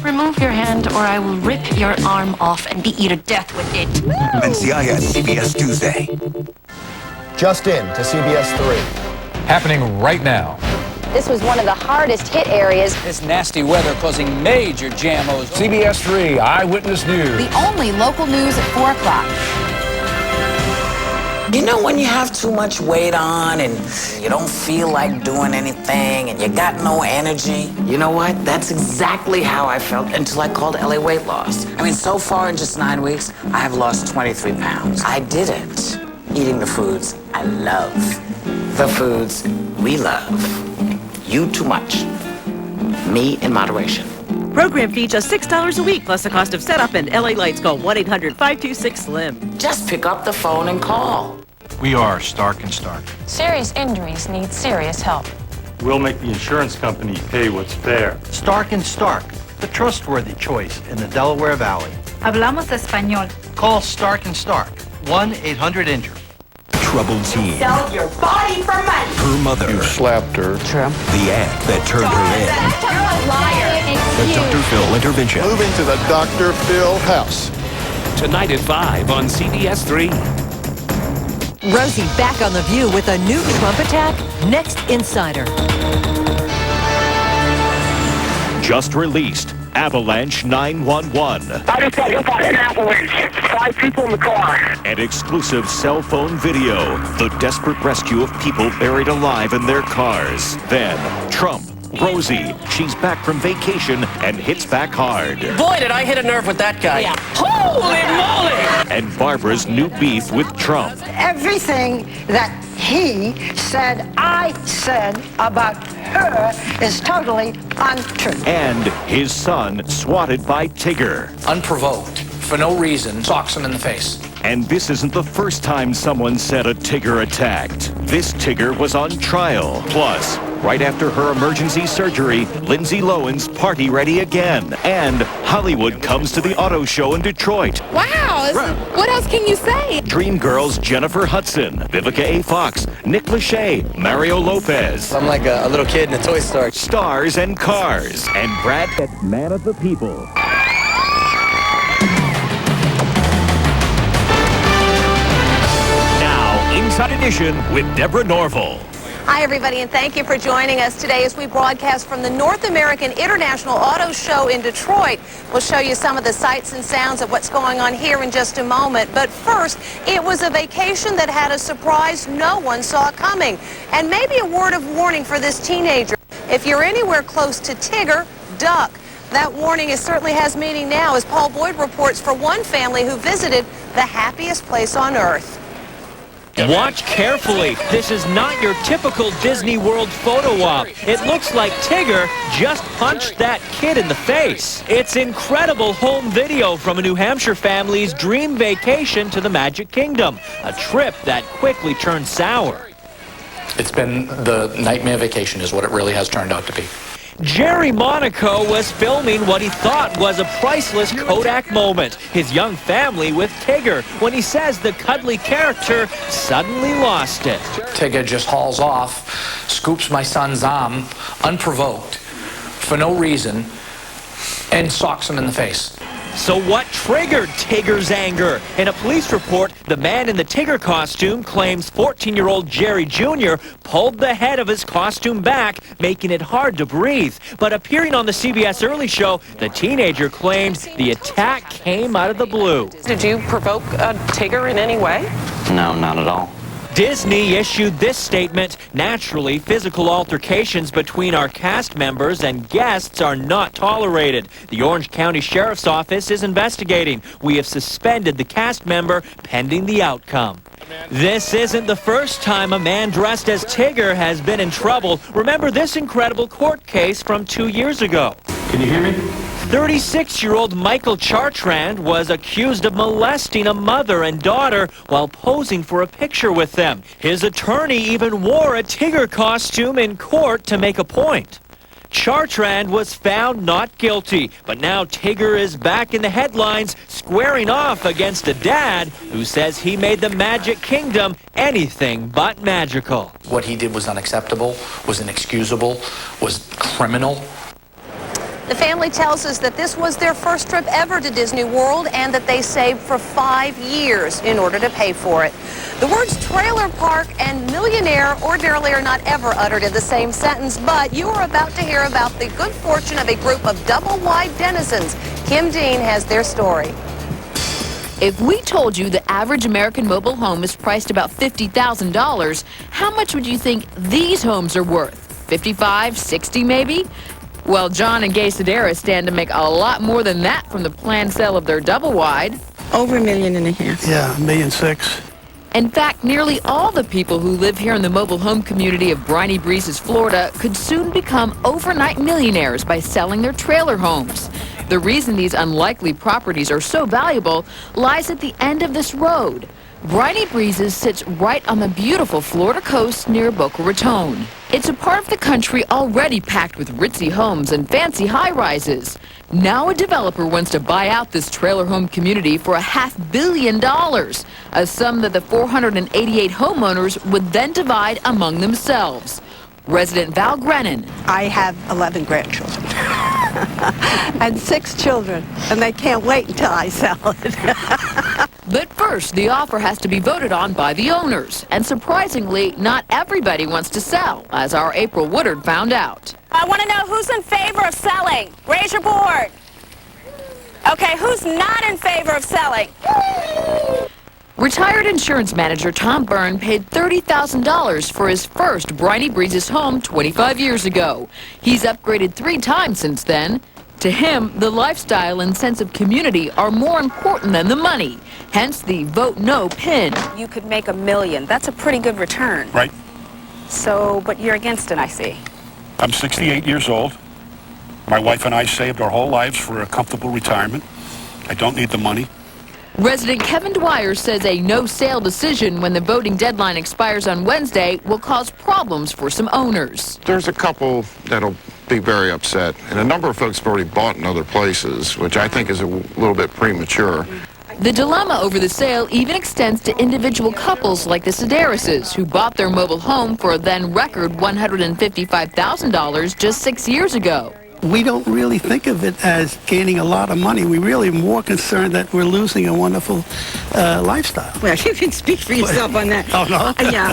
Remove your hand or I will rip your arm off and beat you to death with it. NCIS CBS Tuesday. Just in to CBS3. Happening right now. This was one of the hardest hit areas. This nasty weather causing major jam-os. CBS3 Eyewitness News. The only local news at 4 o'clock. You know when you have too much weight on and you don't feel like doing anything and you got no energy? You know what? That's exactly how I felt until I called LA Weight Loss. I mean, so far in just 9 weeks, I have lost 23 pounds. I did it. Eating the foods I love. The foods we love. You too much. Me in moderation. Program fee just $6 a week, plus the cost of setup and LA Lights. Call 1-800-526-SLIM. Just pick up the phone and call. We are Stark and Stark. Serious injuries need serious help. We'll make the insurance company pay what's fair. Stark and Stark, the trustworthy choice in the Delaware Valley. Hablamos español. Call Stark and Stark, 1-800-INJURE. Troubled teen. Sell your body for money. Her mother. You slapped her. True. The act that turned her in. You're a liar. The Dr. Phil intervention. Moving to the Dr. Phil house. Tonight at 5 on CBS3. Rosie back on The View with a new Trump attack. Next Insider. Just released. Avalanche 911. I just got hit by an avalanche. 5 people in the car. And exclusive cell phone video. The desperate rescue of people buried alive in their cars. Then, Trump. Rosie. She's back from vacation and hits back hard. Boy, did I hit a nerve with that guy. Yeah. Holy moly! And Barbara's new beef with Trump. Everything that he said, I said about her is totally untrue. And his son swatted by Tigger. Unprovoked, for no reason, socks him in the face. And this isn't the first time someone said a Tigger attacked. This Tigger was on trial. Plus, right after her emergency surgery, Lindsay Lohan's party ready again. And Hollywood comes to the auto show in Detroit. Wow, what else can you say? Dreamgirls Jennifer Hudson, Vivica A. Fox, Nick Lachey, Mario Lopez. I'm like a little kid in a toy store. Stars and Cars. And Brad Pitt, Man of the People. Inside Edition with Deborah Norville. Hi, everybody, and thank you for joining us today as we broadcast from the North American International Auto Show in Detroit. We'll show you some of the sights and sounds of what's going on here in just a moment. But first, it was a vacation that had a surprise no one saw coming. And maybe a word of warning for this teenager. If you're anywhere close to Tigger, duck. That warning certainly has meaning now as Paul Boyd reports for one family who visited the happiest place on earth. Watch carefully. This is not your typical Disney World photo op. It looks like Tigger just punched that kid in the face. It's incredible home video from a New Hampshire family's dream vacation to the Magic Kingdom, a trip that quickly turned sour. It's been the nightmare vacation is what it really has turned out to be. Jerry Monaco was filming what he thought was a priceless Kodak moment. His young family with Tigger when he says the cuddly character suddenly lost it. Tigger just hauls off, scoops my son's arm, unprovoked, for no reason, and socks him in the face. So what triggered Tigger's anger? In a police report, the man in the Tigger costume claims 14-year-old Jerry Jr. pulled the head of his costume back, making it hard to breathe. But appearing on the CBS Early Show, the teenager claimed the attack came out of the blue. Did you provoke Tigger in any way? No, not at all. Disney issued this statement. Naturally, physical altercations between our cast members and guests are not tolerated. The Orange County Sheriff's Office is investigating. We have suspended the cast member pending the outcome. This isn't the first time a man dressed as Tigger has been in trouble. Remember this incredible court case from 2 years ago. Can you hear me? 36-year-old Michael Chartrand was accused of molesting a mother and daughter while posing for a picture with them. His attorney even wore a Tigger costume in court to make a point. Chartrand was found not guilty, but now Tigger is back in the headlines, squaring off against a dad who says he made the Magic Kingdom anything but magical. What he did was unacceptable, was inexcusable, was criminal. The family tells us that this was their first trip ever to Disney World and that they saved for 5 years in order to pay for it. The words trailer park and millionaire ordinarily are not ever uttered in the same sentence, but you are about to hear about the good fortune of a group of double-wide denizens. Kim Dean has their story. If we told you the average American mobile home is priced about $50,000, how much would you think these homes are worth? 55, 60 maybe? Well, John and Gay Sedaris stand to make a lot more than that from the planned sale of their double-wide. Over $1.5 million. Yeah, $1.6 million. In fact, nearly all the people who live here in the mobile home community of Briny Breezes, Florida, could soon become overnight millionaires by selling their trailer homes. The reason these unlikely properties are so valuable lies at the end of this road. Briny Breezes sits right on the beautiful Florida coast near Boca Raton. It's a part of the country already packed with ritzy homes and fancy high-rises. Now a developer wants to buy out this trailer home community for $500 million, a sum that the 488 homeowners would then divide among themselves. Resident Val Grennan. I have 11 grandchildren and 6 children, and they can't wait until I sell it. But first, the offer has to be voted on by the owners. And surprisingly, not everybody wants to sell, as our April Woodard found out. I want to know who's in favor of selling. Raise your board. Okay, who's not in favor of selling? Retired insurance manager Tom Byrne paid $30,000 for his first Briny Breezes home 25 years ago. He's upgraded 3 times since then. To him, the lifestyle and sense of community are more important than the money. Hence the vote no pin. You could make $1 million. That's a pretty good return. Right. So, but you're against it, I see. I'm 68 years old. My wife and I saved our whole lives for a comfortable retirement. I don't need the money. Resident Kevin Dwyer says a no-sale decision when the voting deadline expires on Wednesday will cause problems for some owners. There's a couple that'll be very upset, and a number of folks have already bought in other places, which I think is a little bit premature. The dilemma over the sale even extends to individual couples like the Sedarises, who bought their mobile home for a then record $155,000 just 6 years ago. We don't really think of it as gaining a lot of money. We really are more concerned that we're losing a wonderful lifestyle. Well, you can speak for yourself on that. Oh, no? Yeah.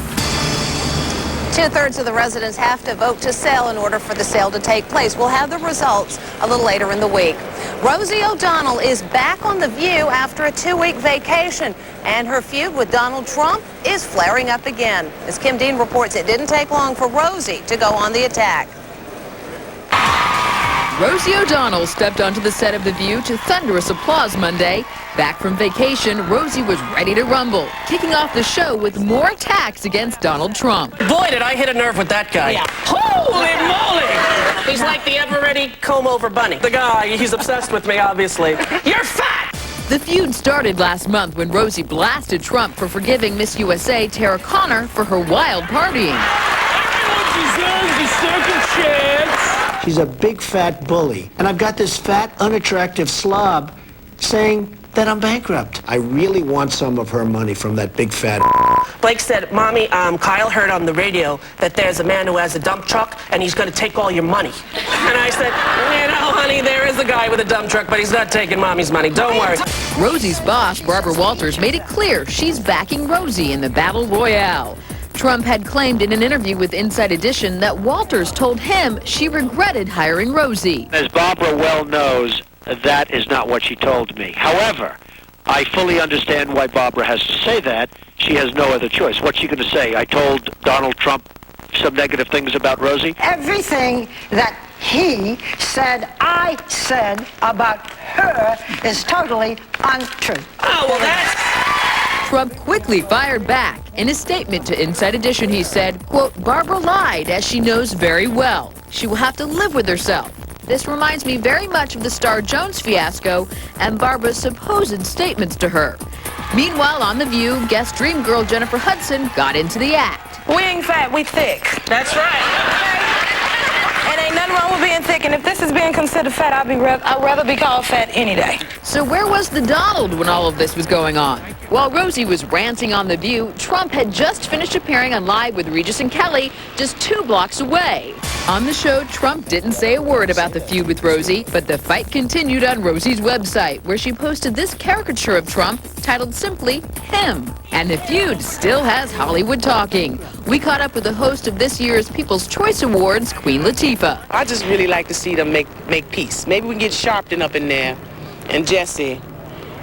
2/3 of the residents have to vote to sell in order for the sale to take place. We'll have the results a little later in the week. Rosie O'Donnell is back on The View after a 2-week vacation, and her feud with Donald Trump is flaring up again. As Kim Dean reports, it didn't take long for Rosie to go on the attack. Rosie O'Donnell stepped onto the set of The View to thunderous applause Monday. Back from vacation, Rosie was ready to rumble, kicking off the show with more attacks against Donald Trump. Boy, did I hit a nerve with that guy. Yeah. Holy moly! He's like the ever-ready comb-over bunny. The guy, he's obsessed with me, obviously. You're fat! The feud started last month when Rosie blasted Trump for forgiving Miss USA Tara Conner for her wild partying. Everyone deserves a second chance. She's a big fat bully. And I've got this fat, unattractive slob saying that I'm bankrupt. I really want some of her money from that big fat. Blake said, Mommy, Kyle heard on the radio that there's a man who has a dump truck and he's going to take all your money. And I said, you know, honey, there is a guy with a dump truck, but he's not taking Mommy's money. Don't worry. Rosie's boss, Barbara Walters, made it clear she's backing Rosie in the battle royale. Trump had claimed in an interview with Inside Edition that Walters told him she regretted hiring Rosie. As Barbara well knows, that is not what she told me. However, I fully understand why Barbara has to say that. She has no other choice. What's she going to say? I told Donald Trump some negative things about Rosie? Everything that he said, I said about her is totally untrue. Oh, well, that's... Trump quickly fired back. In a statement to Inside Edition, he said, quote, Barbara lied, as she knows very well. She will have to live with herself. This reminds me very much of the Star Jones fiasco and Barbara's supposed statements to her. Meanwhile, on The View, guest dream girl Jennifer Hudson got into the act. We ain't fat, we thick. That's right. And ain't nothing wrong with being thick, and if this is being considered fat, I'd rather be called fat any day. So where was the Donald when all of this was going on? While Rosie was ranting on The View, Trump had just finished appearing on Live with Regis and Kelly just 2 blocks away. On the show, Trump didn't say a word about the feud with Rosie, but the fight continued on Rosie's website, where she posted this caricature of Trump titled simply, Him. And the feud still has Hollywood talking. We caught up with the host of this year's People's Choice Awards, Queen Latifah. I just really like to see them make peace. Maybe we can get Sharpton up in there and Jesse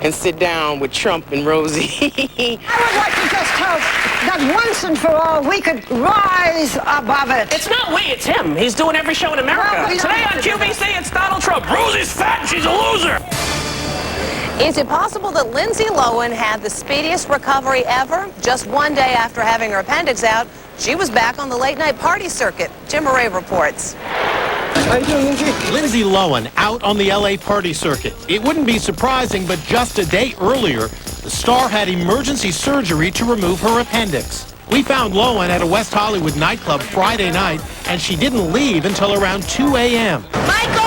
and sit down with Trump and Rosie. I would like to just hope that once and for all we could rise above it. It's not we, it's him. He's doing every show in America. Well, Today on QVC, it's Donald Trump. Rosie's fat and she's a loser. Is it possible that Lindsay Lohan had the speediest recovery ever? Just one day after having her appendix out, she was back on the late-night party circuit. Jim Murray reports. How you doing, Lindsay? Lindsay Lohan out on the L.A. party circuit. It wouldn't be surprising, but just a day earlier, the star had emergency surgery to remove her appendix. We found Lohan at a West Hollywood nightclub Friday night, and she didn't leave until around 2 a.m. Michael!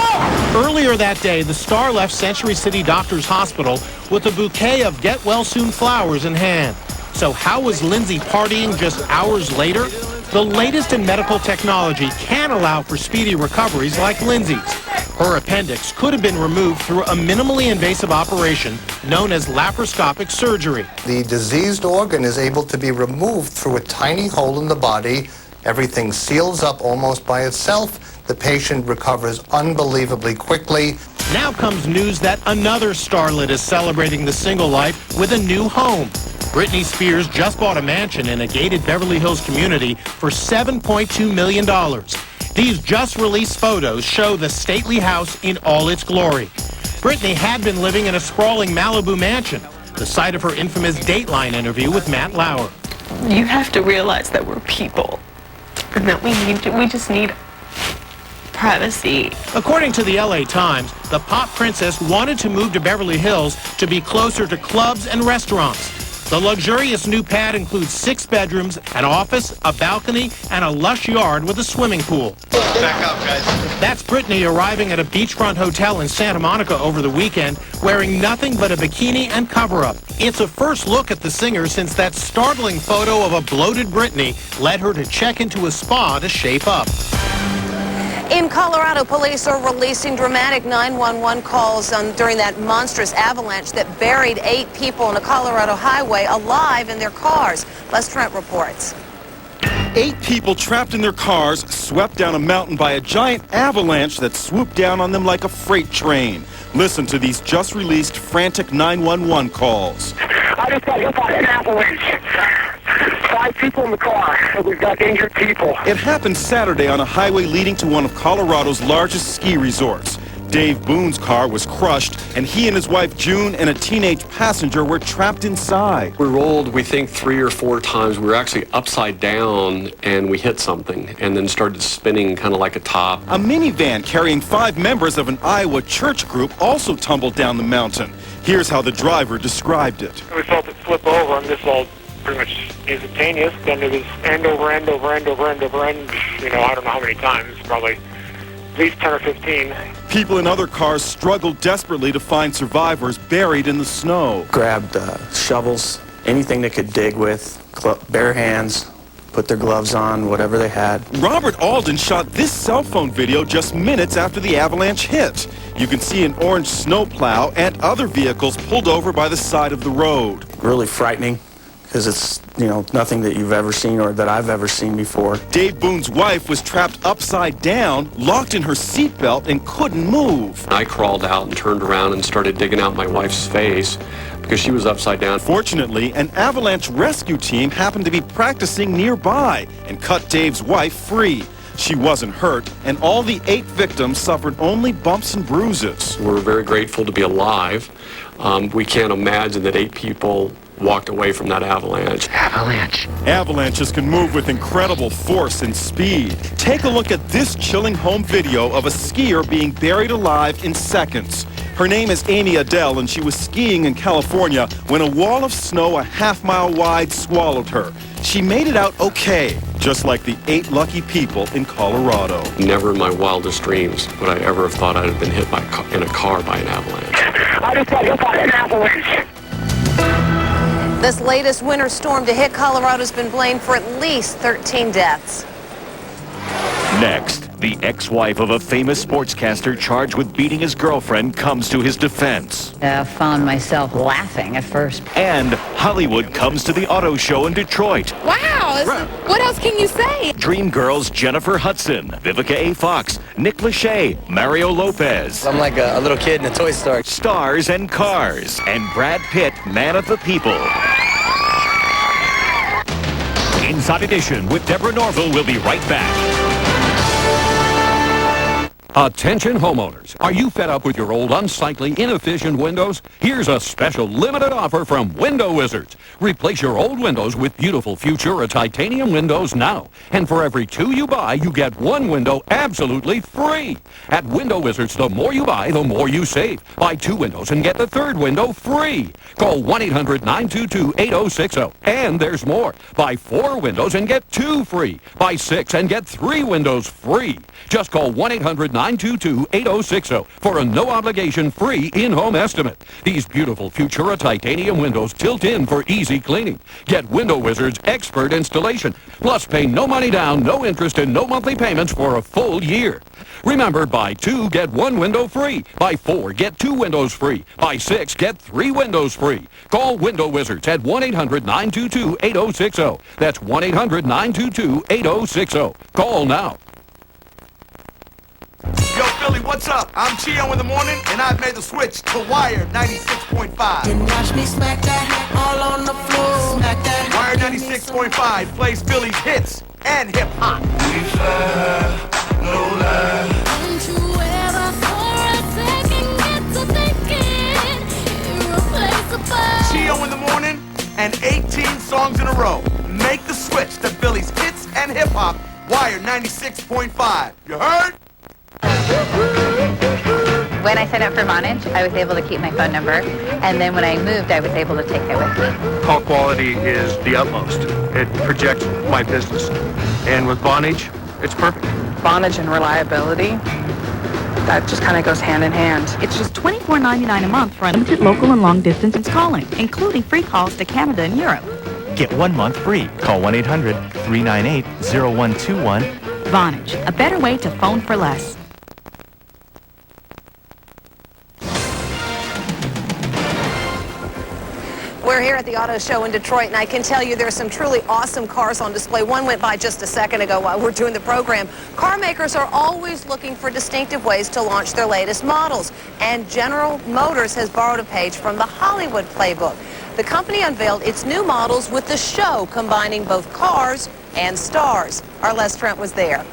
Earlier that day, the star left Century City Doctors Hospital with a bouquet of get-well-soon flowers in hand. So how was Lindsay partying just hours later? The latest in medical technology can allow for speedy recoveries like Lindsay's. Her appendix could have been removed through a minimally invasive operation known as laparoscopic surgery. The diseased organ is able to be removed through a tiny hole in the body. Everything seals up almost by itself. The patient recovers unbelievably quickly. Now comes news that another starlet is celebrating the single life with a new home. Britney Spears just bought a mansion in a gated Beverly Hills community for $7.2 million. These just-released photos show the stately house in all its glory. Britney had been living in a sprawling Malibu mansion, the site of her infamous Dateline interview with Matt Lauer. You have to realize that we're people and that we just need privacy. According to the LA Times, the pop princess wanted to move to Beverly Hills to be closer to clubs and restaurants. The luxurious new pad includes 6 bedrooms, an office, a balcony, and a lush yard with a swimming pool. Back up, guys. That's Britney arriving at a beachfront hotel in Santa Monica over the weekend, wearing nothing but a bikini and cover-up. It's a first look at the singer since that startling photo of a bloated Britney led her to check into a spa to shape up. In Colorado, police are releasing dramatic 911 calls during that monstrous avalanche that buried 8 people on a Colorado highway alive in their cars. Les Trent reports. 8 people trapped in their cars, swept down a mountain by a giant avalanche that swooped down on them like a freight train. Listen to these just-released frantic 911 calls. I just got hit by an avalanche. 5 people in the car. We've got injured people. It happened Saturday on a highway leading to one of Colorado's largest ski resorts. Dave Boone's car was crushed, and he and his wife June and a teenage passenger were trapped inside. We rolled, we think, 3 or 4 times. We were actually upside down, and we hit something, and then started spinning kind of like a top. A minivan carrying 5 members of an Iowa church group also tumbled down the mountain. Here's how the driver described it. We felt it flip over, and this all pretty much instantaneous. Then it was end over end over end over end over end. You know, I don't know how many times, probably at least 10 or 15. People in other cars struggled desperately to find survivors buried in the snow. Grabbed shovels, anything they could dig with, bare hands, put their gloves on, whatever they had. Robert Alden shot this cell phone video just minutes after the avalanche hit. You can see an orange snowplow and other vehicles pulled over by the side of the road. Really frightening, because it's, you know, nothing that you've ever seen or that I've ever seen before. Dave Boone's wife was trapped upside down, locked in her seatbelt, and couldn't move. I crawled out and turned around and started digging out my wife's face because she was upside down. Fortunately, an avalanche rescue team happened to be practicing nearby and cut Dave's wife free. She wasn't hurt, and all the 8 victims suffered only bumps and bruises. We're very grateful to be alive. We can't imagine that 8 people walked away from that avalanche. Avalanche. Avalanches can move with incredible force and speed. Take a look at this chilling home video of a skier being buried alive in seconds. Her name is Amy Adele, and she was skiing in California when a wall of snow a half-mile wide swallowed her. She made it out okay, just like the 8 lucky people in Colorado. Never in my wildest dreams would I ever have thought I'd have been hit in a car by an avalanche. I just got hit by an avalanche. This latest winter storm to hit Colorado has been blamed for at least 13 deaths. Next, The ex-wife of a famous sportscaster charged with beating his girlfriend comes to his defense. I found myself laughing at first. And Hollywood comes to the auto show in Detroit. Wow, what else can you say? Dream Girls Jennifer Hudson, Vivica A. Fox, Nick Lachey, Mario Lopez. I'm like a little kid in a toy store. Stars and Cars, and Brad Pitt, Man of the People. Inside Edition with Deborah Norville will be right back. Attention homeowners, are you fed up with your old unsightly, inefficient windows? Here's a special limited offer from Window Wizards. Replace your old windows with beautiful Futura titanium windows now. And for every 2 you buy, you get 1 window absolutely free. At Window Wizards, the more you buy, the more you save. Buy 2 windows and get the 3rd window free. Call 1-800-922-8060. And there's more. Buy 4 windows and get 2 free. Buy 6 and get 3 windows free. Just call 1-800-922-8060 for a no-obligation free in-home estimate. These beautiful Futura titanium windows tilt in for easy cleaning. Get Window Wizards expert installation. Plus pay no money down, no interest, and no monthly payments for a full year. Remember, buy 2, get 1 window free. Buy 4, get 2 windows free. Buy 6, get 3 windows free. Call Window Wizards at 1-800-922-8060. That's 1-800-922-8060. Call now. Yo, Philly, what's up? I'm Chio in the morning, and I've made the switch to Wire 96.5. Then watch me smack that all on the floor. Smack that. Wire 96.5 plays Philly's hits and hip-hop. We fly, no lie. Don't you ever for a second get to thinking irreplaceable. Chio in the morning, and 18 songs in a row. Make the switch to Philly's hits and hip-hop. Wire 96.5. You heard? When I signed up for Vonage, I was able to keep my phone number, and then when I moved, I was able to take it with me. Call quality is the utmost. It projects my business. And with Vonage, it's perfect. Vonage and reliability, that just kind of goes hand in hand. It's just $24.99 a month for unlimited local and long-distance calling, including free calls to Canada and Europe. Get 1 month free. Call 1-800-398-0121. Vonage, a better way to phone for less. We're here at the auto show in Detroit, and I can tell you there's some truly awesome cars on display. One went by just a second ago while we're doing the program. Car makers are always looking for distinctive ways to launch their latest models, and General Motors has borrowed a page from the Hollywood playbook. The company unveiled its new models with the show combining both cars and stars. Our Les Trent was there.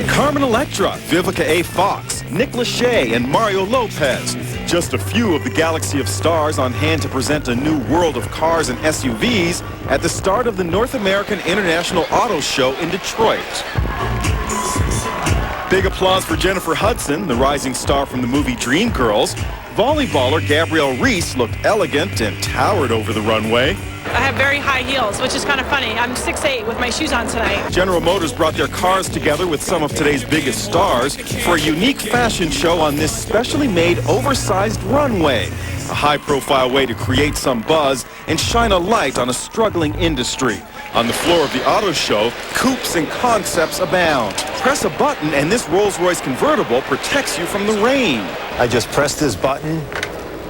Carmen Electra, Vivica A. Fox, Nick Lachey, and Mario Lopez. Just a few of the galaxy of stars on hand to present a new world of cars and SUVs at the start of the North American International Auto Show in Detroit. Big applause for Jennifer Hudson, the rising star from the movie Dreamgirls. Volleyballer Gabrielle Reese looked elegant and towered over the runway. I have very high heels, which is kind of funny. I'm 6'8" with my shoes on tonight. General Motors brought their cars together with some of today's biggest stars for a unique fashion show on this specially made oversized runway. A high-profile way to create some buzz and shine a light on a struggling industry. On the floor of the auto show, coupes and concepts abound. Press a button and this Rolls-Royce convertible protects you from the rain. I just pressed this button,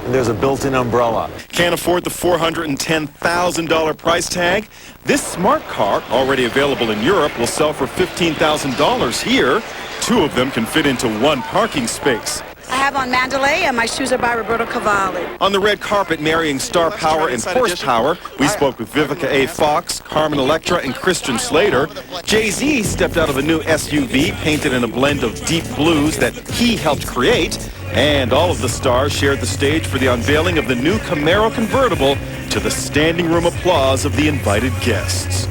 and there's a built-in umbrella. Can't afford the $410,000 price tag? This smart car, already available in Europe, will sell for $15,000 here. 2 of them can fit into 1 parking space. I have on Mandalay, and my shoes are by Roberto Cavalli. On the red carpet, marrying star power and horsepower, we spoke with Vivica A. Fox, Carmen Electra, and Christian Slater. Jay-Z stepped out of a new SUV painted in a blend of deep blues that he helped create. And all of the stars shared the stage for the unveiling of the new Camaro convertible to the standing room applause of the invited guests.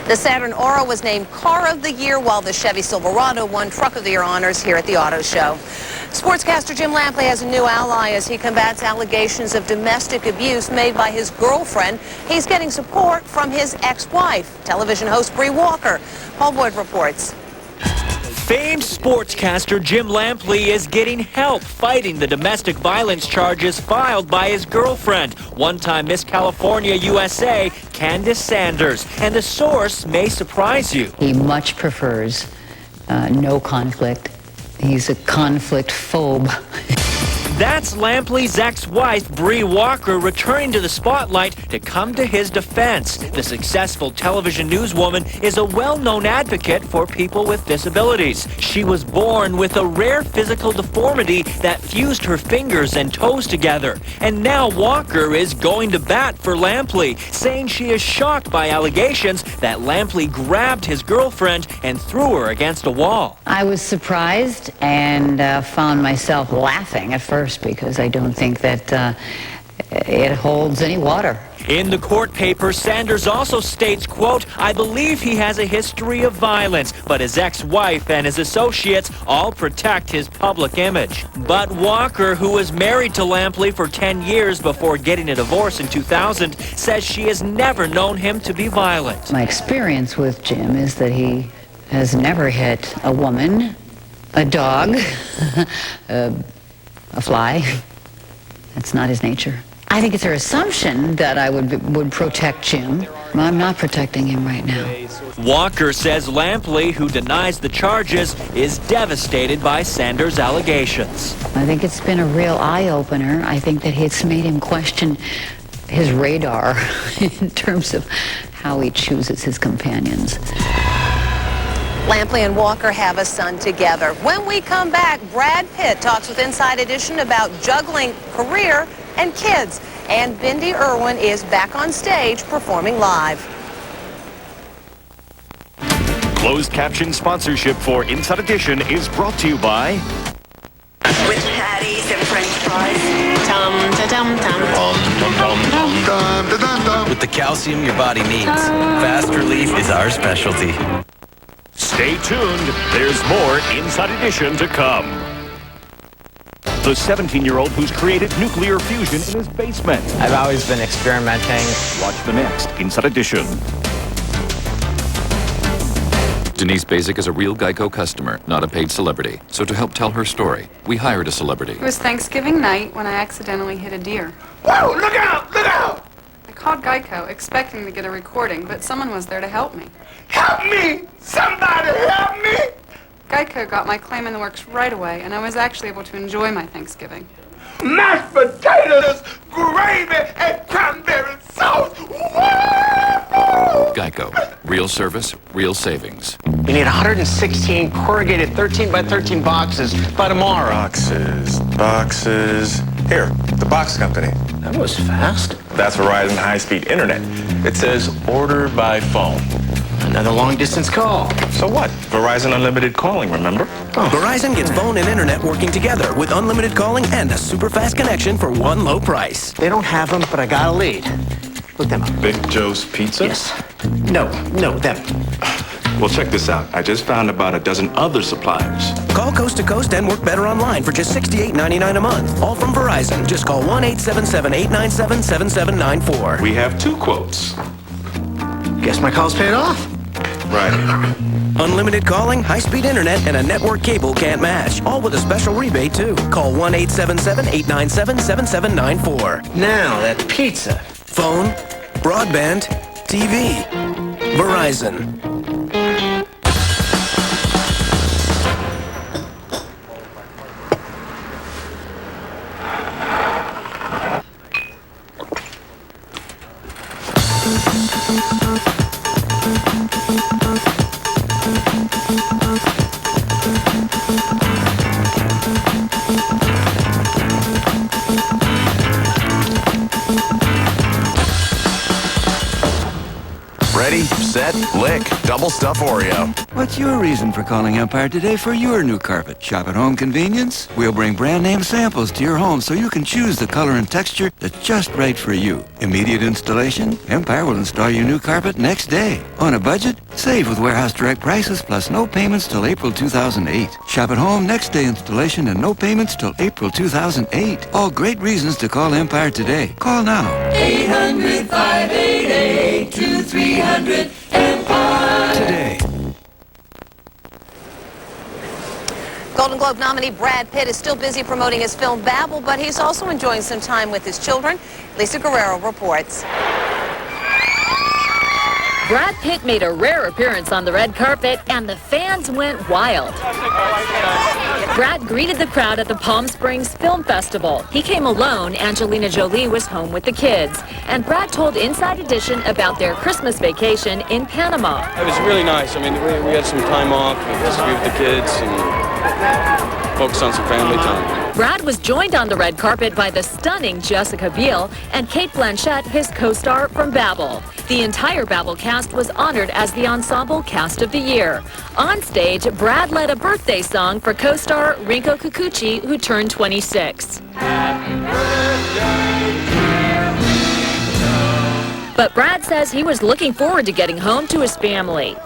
The Saturn Aura was named Car of the Year, while the Chevy Silverado won Truck of the Year honors here at the auto show. Sportscaster Jim Lampley has a new ally as he combats allegations of domestic abuse made by his girlfriend. He's getting support from his ex-wife, television host Bree Walker. Paul Boyd reports. Famed sportscaster Jim Lampley is getting help fighting the domestic violence charges filed by his girlfriend, one-time Miss California USA, Candace Sanders. And the source may surprise you. He much prefers no conflict. He's a conflict phobe. That's Lampley's ex-wife, Bree Walker, returning to the spotlight to come to his defense. The successful television newswoman is a well-known advocate for people with disabilities. She was born with a rare physical deformity that fused her fingers and toes together. And now Walker is going to bat for Lampley, saying she is shocked by allegations that Lampley grabbed his girlfriend and threw her against a wall. I was surprised and found myself laughing at first because I don't think that it holds any water. In the court papers, Sanders also states, quote, "I believe he has a history of violence, but his ex-wife and his associates all protect his public image." But Walker, who was married to Lampley for 10 years before getting a divorce in 2000, says she has never known him to be violent. My experience with Jim is that he has never hit a woman, a dog, a fly. That's not his nature. I think it's her assumption that I would protect Jim. I'm not protecting him right now. Walker says Lampley, who denies the charges, is devastated by Sanders' allegations. I think it's been a real eye-opener. I think that it's made him question his radar in terms of how he chooses his companions. Lampley and Walker have a son together. When we come back, Brad Pitt talks with Inside Edition about juggling career and kids. And Bindy Irwin is back on stage performing live. Closed caption sponsorship for Inside Edition is brought to you by... With patties and french fries. Tum-ta-tum-tum. With the calcium your body needs, Fast Relief is our specialty. Stay tuned. There's more Inside Edition to come. The 17-year-old who's created nuclear fusion in his basement. I've always been experimenting. Watch the next Inside Edition. Denise Basic is a real Geico customer, not a paid celebrity. So to help tell her story, we hired a celebrity. It was Thanksgiving night when I accidentally hit a deer. Whoa, look out, look out! I called Geico expecting to get a recording, but someone was there to help me. Help me! Somebody help me! Geico got my claim in the works right away, and I was actually able to enjoy my Thanksgiving. Mashed potatoes, gravy, and cranberry sauce! Whoa! Geico. Real service, real savings. We need 116 corrugated 13 by 13 boxes by tomorrow. Boxes. Here, the box company. That was fast. That's Verizon high-speed internet. It says order by phone. Another long-distance call. So what? Verizon unlimited calling, remember? Oh. Verizon gets phone and internet working together with unlimited calling and a super fast connection for one low price. They don't have them, but I got a lead. Look them up. Big Joe's Pizza? Yes. No, them. Well, check this out. I just found about a dozen other suppliers. Call coast to coast and work better online for just $68.99 a month. All from Verizon. Just call 1-877-897-7794. We have 2 quotes. Guess my call's paid off. Right. Unlimited calling, high-speed internet, and a network cable can't match. All with a special rebate, too. Call 1-877-897-7794. Now, that pizza. Phone, broadband, TV. Verizon. Ready, set, lick. Double stuff Oreo. What's your reason for calling Empire today for your new carpet? Shop at home convenience? We'll bring brand name samples to your home so you can choose the color and texture that's just right for you. Immediate installation? Empire will install your new carpet next day. On a budget? Save with warehouse direct prices plus no payments till April 2008. Shop at home, next day installation, and no payments till April 2008. All great reasons to call Empire today. Call now. 800-588-2300 Empire. Today. Golden Globe nominee Brad Pitt is still busy promoting his film Babel, but he's also enjoying some time with his children. Lisa Guerrero reports. Brad Pitt made a rare appearance on the red carpet, and the fans went wild. Brad greeted the crowd at the Palm Springs Film Festival. He came alone. Angelina Jolie was home with the kids. And Brad told Inside Edition about their Christmas vacation in Panama. It was really nice. I mean, we had some time off, just to be with the kids and focus on some family time. Brad was joined on the red carpet by the stunning Jessica Biel and Cate Blanchett, his co-star from Babel. The entire Babel cast was honored as the Ensemble Cast of the Year. On stage, Brad led a birthday song for co-star Rinko Kikuchi, who turned 26. But Brad says he was looking forward to getting home to his family.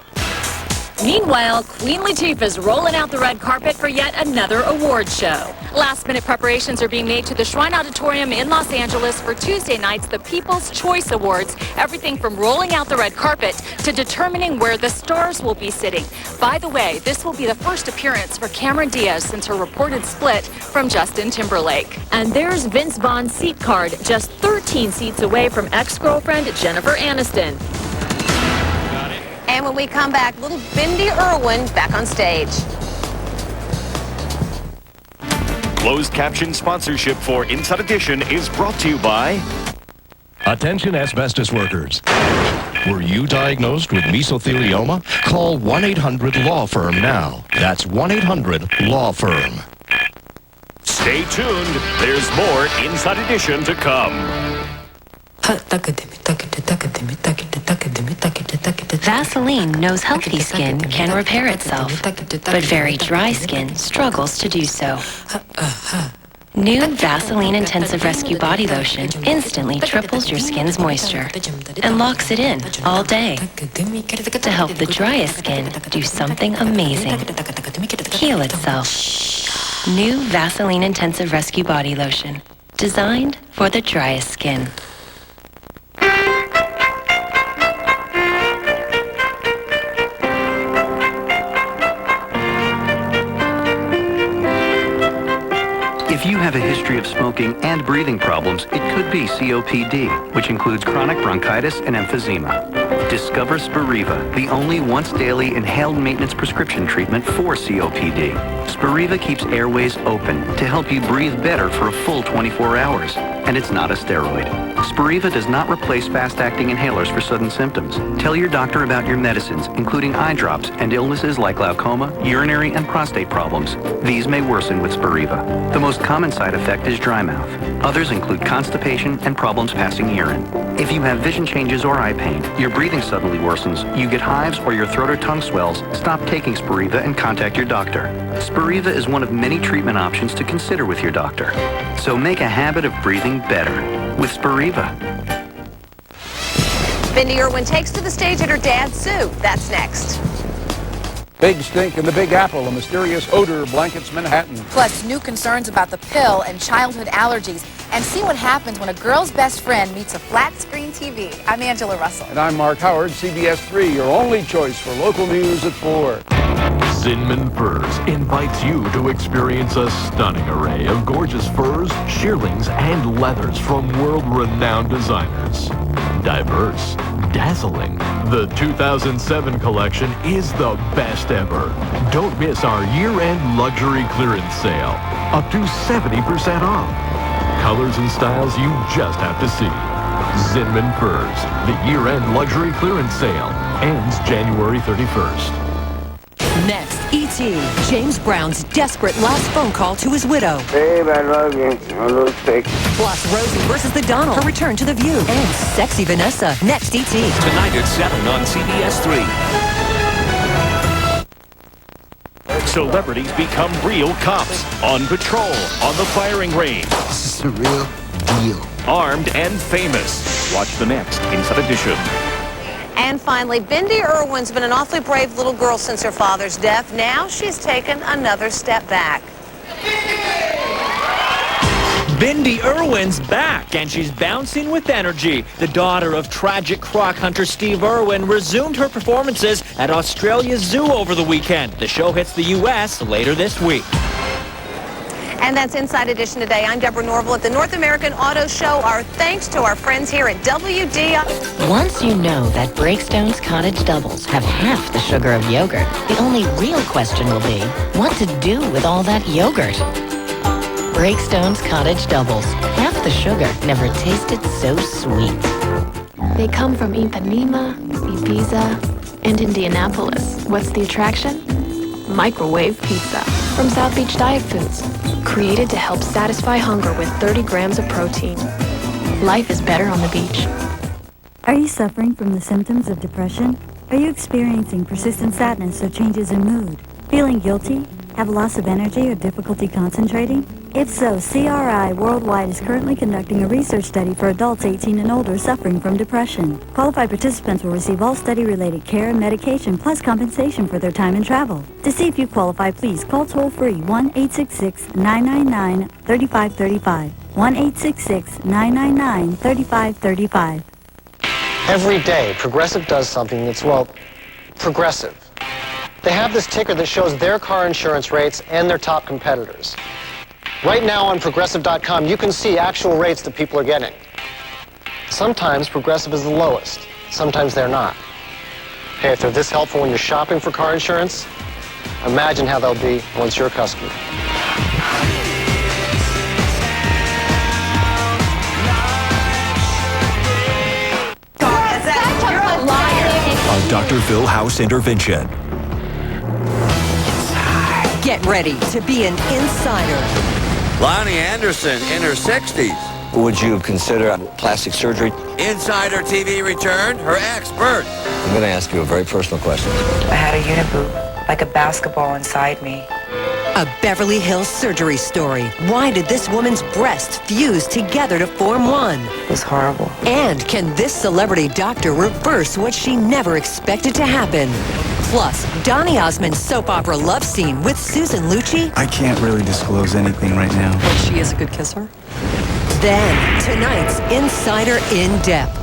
Meanwhile, Queen Latifah's rolling out the red carpet for yet another award show. Last-minute preparations are being made to the Shrine Auditorium in Los Angeles for Tuesday night's The People's Choice Awards. Everything from rolling out the red carpet to determining where the stars will be sitting. By the way, this will be the first appearance for Cameron Diaz since her reported split from Justin Timberlake. And there's Vince Vaughn's seat card, just 13 seats away from ex-girlfriend Jennifer Aniston. And when we come back, little Bindy Irwin back on stage. Closed caption sponsorship for Inside Edition is brought to you by... Attention asbestos workers. Were you diagnosed with mesothelioma? Call 1-800-LAW-FIRM now. That's 1-800-LAW-FIRM. Stay tuned. There's more Inside Edition to come. Vaseline knows healthy skin can repair itself, but very dry skin struggles to do so. New Vaseline Intensive Rescue Body Lotion instantly triples your skin's moisture and locks it in all day to help the driest skin do something amazing. Heal itself. New Vaseline Intensive Rescue Body Lotion, designed for the driest skin. If you have a history of smoking and breathing problems, it could be COPD, which includes chronic bronchitis and emphysema. Discover Spiriva, the only once-daily inhaled maintenance prescription treatment for COPD. Spiriva keeps airways open to help you breathe better for a full 24 hours. And it's not a steroid. Spiriva does not replace fast-acting inhalers for sudden symptoms. Tell your doctor about your medicines, including eye drops and illnesses like glaucoma, urinary, and prostate problems. These may worsen with Spiriva. The most common side effect is dry mouth. Others include constipation and problems passing urine. If you have vision changes or eye pain, your breathing suddenly worsens, you get hives, or your throat or tongue swells, stop taking Spiriva and contact your doctor. Spiriva is one of many treatment options to consider with your doctor. So make a habit of breathing better with Spiriva. Bindy Irwin takes to the stage at her dad's suit. That's next. Big stink in the Big Apple. A mysterious odor blankets Manhattan. Plus, new concerns about the pill and childhood allergies. And see what happens when a girl's best friend meets a flat-screen TV. I'm Angela Russell. And I'm Mark Howard, CBS3, your only choice for local news at 4. Zinman Furs invites you to experience a stunning array of gorgeous furs, shearlings, and leathers from world-renowned designers. Diverse, dazzling. The 2007 collection is the best ever. Don't miss our year-end luxury clearance sale. Up to 70% off. Colors and styles you just have to see. Zinman Furs. The year-end luxury clearance sale ends January 31st. Next, E.T. James Brown's desperate last phone call to his widow. Babe, I love you. I'm a little sick. Plus, Rosie versus the Donald. Her return to The View. And sexy Vanessa. Next, E.T. Tonight at 7 on CBS3. Celebrities become real cops. On patrol, on the firing range. This is the real deal. Armed and famous. Watch the next Inside Edition. And finally, Bindy Irwin's been an awfully brave little girl since her father's death. Now she's taken another step back. Bindy Irwin's back, and she's bouncing with energy. The daughter of tragic croc hunter Steve Irwin resumed her performances at Australia's zoo over the weekend. The show hits the U.S. later this week. And that's Inside Edition today. I'm Deborah Norville at the North American Auto Show. Our thanks to our friends here at WD. Once you know that Breakstone's Cottage Doubles have half the sugar of yogurt, the only real question will be what to do with all that yogurt. Breakstone's Cottage Doubles. Half the sugar never tasted so sweet. They come from Ipanema, Ibiza, and Indianapolis. What's the attraction? Microwave pizza from South Beach Diet Foods. Created to help satisfy hunger with 30 grams of protein. Life is better on the beach. Are you suffering from the symptoms of depression? Are you experiencing persistent sadness or changes in mood? Feeling guilty? Have loss of energy or difficulty concentrating? If so, CRI Worldwide is currently conducting a research study for adults 18 and older suffering from depression. Qualified participants will receive all study-related care and medication plus compensation for their time and travel. To see if you qualify, please call toll-free 1-866-999-3535. 1-866-999-3535. Every day, Progressive does something that's, well, progressive. They have this ticker that shows their car insurance rates and their top competitors. Right now on Progressive.com, you can see actual rates that people are getting. Sometimes Progressive is the lowest. Sometimes they're not. Hey, if they're this helpful when you're shopping for car insurance, imagine how they'll be once you're a customer. A Dr. Phil House intervention. Get ready to be an insider. Lonnie Anderson in her 60s. Would you consider plastic surgery? Insider TV returned, her ex, Bert. I'm going to ask you a very personal question. I had a uniboob, like a basketball inside me. A Beverly Hills surgery story. Why did this woman's breasts fuse together to form one? It was horrible. And can this celebrity doctor reverse what she never expected to happen? Plus, Donnie Osmond's soap opera love scene with Susan Lucci. I can't really disclose anything right now. But she is a good kisser. Then, tonight's Insider In Depth.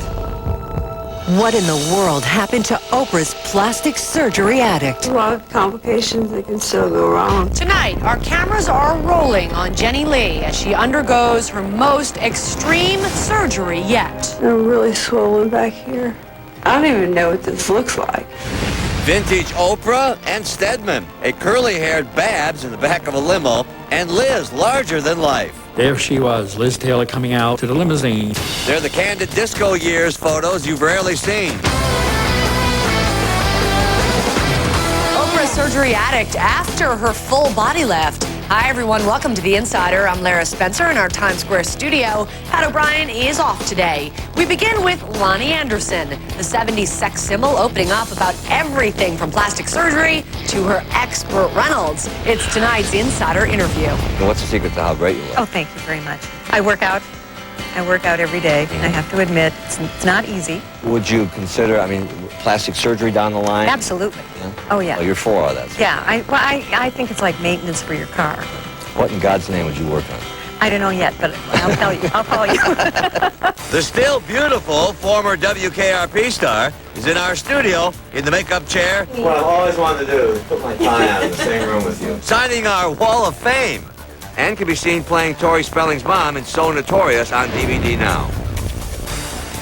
What in the world happened to Oprah's plastic surgery addict? A lot of complications that can still go wrong. Tonight, our cameras are rolling on Jenny Lee as she undergoes her most extreme surgery yet. I'm really swollen back here. I don't even know what this looks like. Vintage Oprah and Stedman, a curly-haired Babs in the back of a limo, and Liz larger than life. There she was, Liz Taylor coming out to the limousine. They're the candid disco years photos you've rarely seen. Oprah's surgery addict after her full body lift. Hi, everyone. Welcome to The Insider. I'm Lara Spencer in our Times Square studio. Pat O'Brien is off today. We begin with Lonnie Anderson, the 70s sex symbol, opening up about everything from plastic surgery to her ex, Burt Reynolds. It's tonight's Insider interview. What's the secret to how great you look? Oh, thank you very much. I work out. I work out every day. I have to admit, it's not easy. Would you consider, plastic surgery down the line? Absolutely. Yeah? Oh, yeah. Oh, you're for all that. Yeah, I think it's like maintenance for your car. What in God's name would you work on? I don't know yet, but I'll tell you. I'll call you. The still beautiful former WKRP star is in our studio in the makeup chair. What I've always wanted to do is put my tie on in the same room with you. Signing our Wall of Fame. And can be seen playing Tori Spelling's mom in So Notorious on DVD now.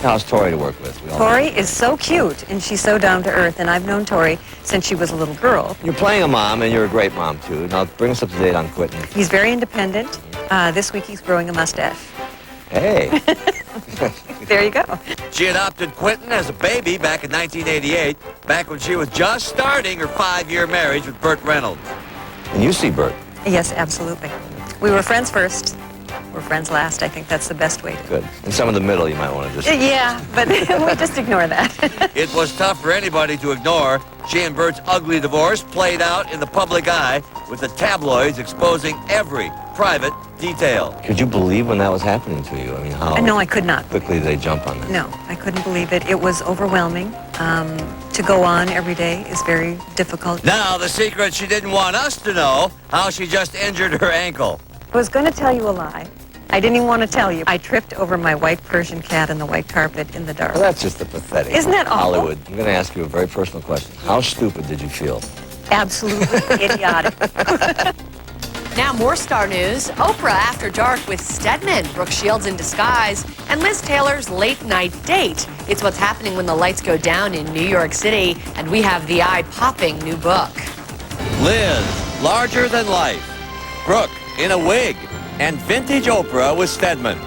How's Tori to work with? Tori is so cute, and she's so down to earth, and I've known Tori since she was a little girl. You're playing a mom, and you're a great mom, too. Now, bring us up to date on Quentin. He's very independent. This week he's growing a mustache. Hey. There you go. She adopted Quentin as a baby back in 1988, back when she was just starting her 5-year marriage with Burt Reynolds. And you see Burt? Yes, absolutely. We were friends first. We're friends last. I think that's the best way to. Good. And some in the middle you might want to just... Yeah, but we just ignore that. It was tough for anybody to ignore. She and Bert's ugly divorce played out in the public eye, with the tabloids exposing every private detail. Could you believe when that was happening to you? How No, I could not. quickly they jump on that? No, I couldn't believe it. It was overwhelming. To go on every day is very difficult. Now, the secret she didn't want us to know, how she just injured her ankle. I was going to tell you a lie. I didn't even want to tell you. I tripped over my white Persian cat on the white carpet in the dark. Well, that's just a pathetic. Isn't that awful? Hollywood, I'm going to ask you a very personal question. How stupid did you feel? Absolutely idiotic. Now more star news. Oprah After Dark with Stedman, Brooke Shields in disguise, and Liz Taylor's late night date. It's what's happening when the lights go down in New York City, and we have the eye-popping new book. Liz, larger than life. Brooke, in a wig. And vintage Oprah with Stedman.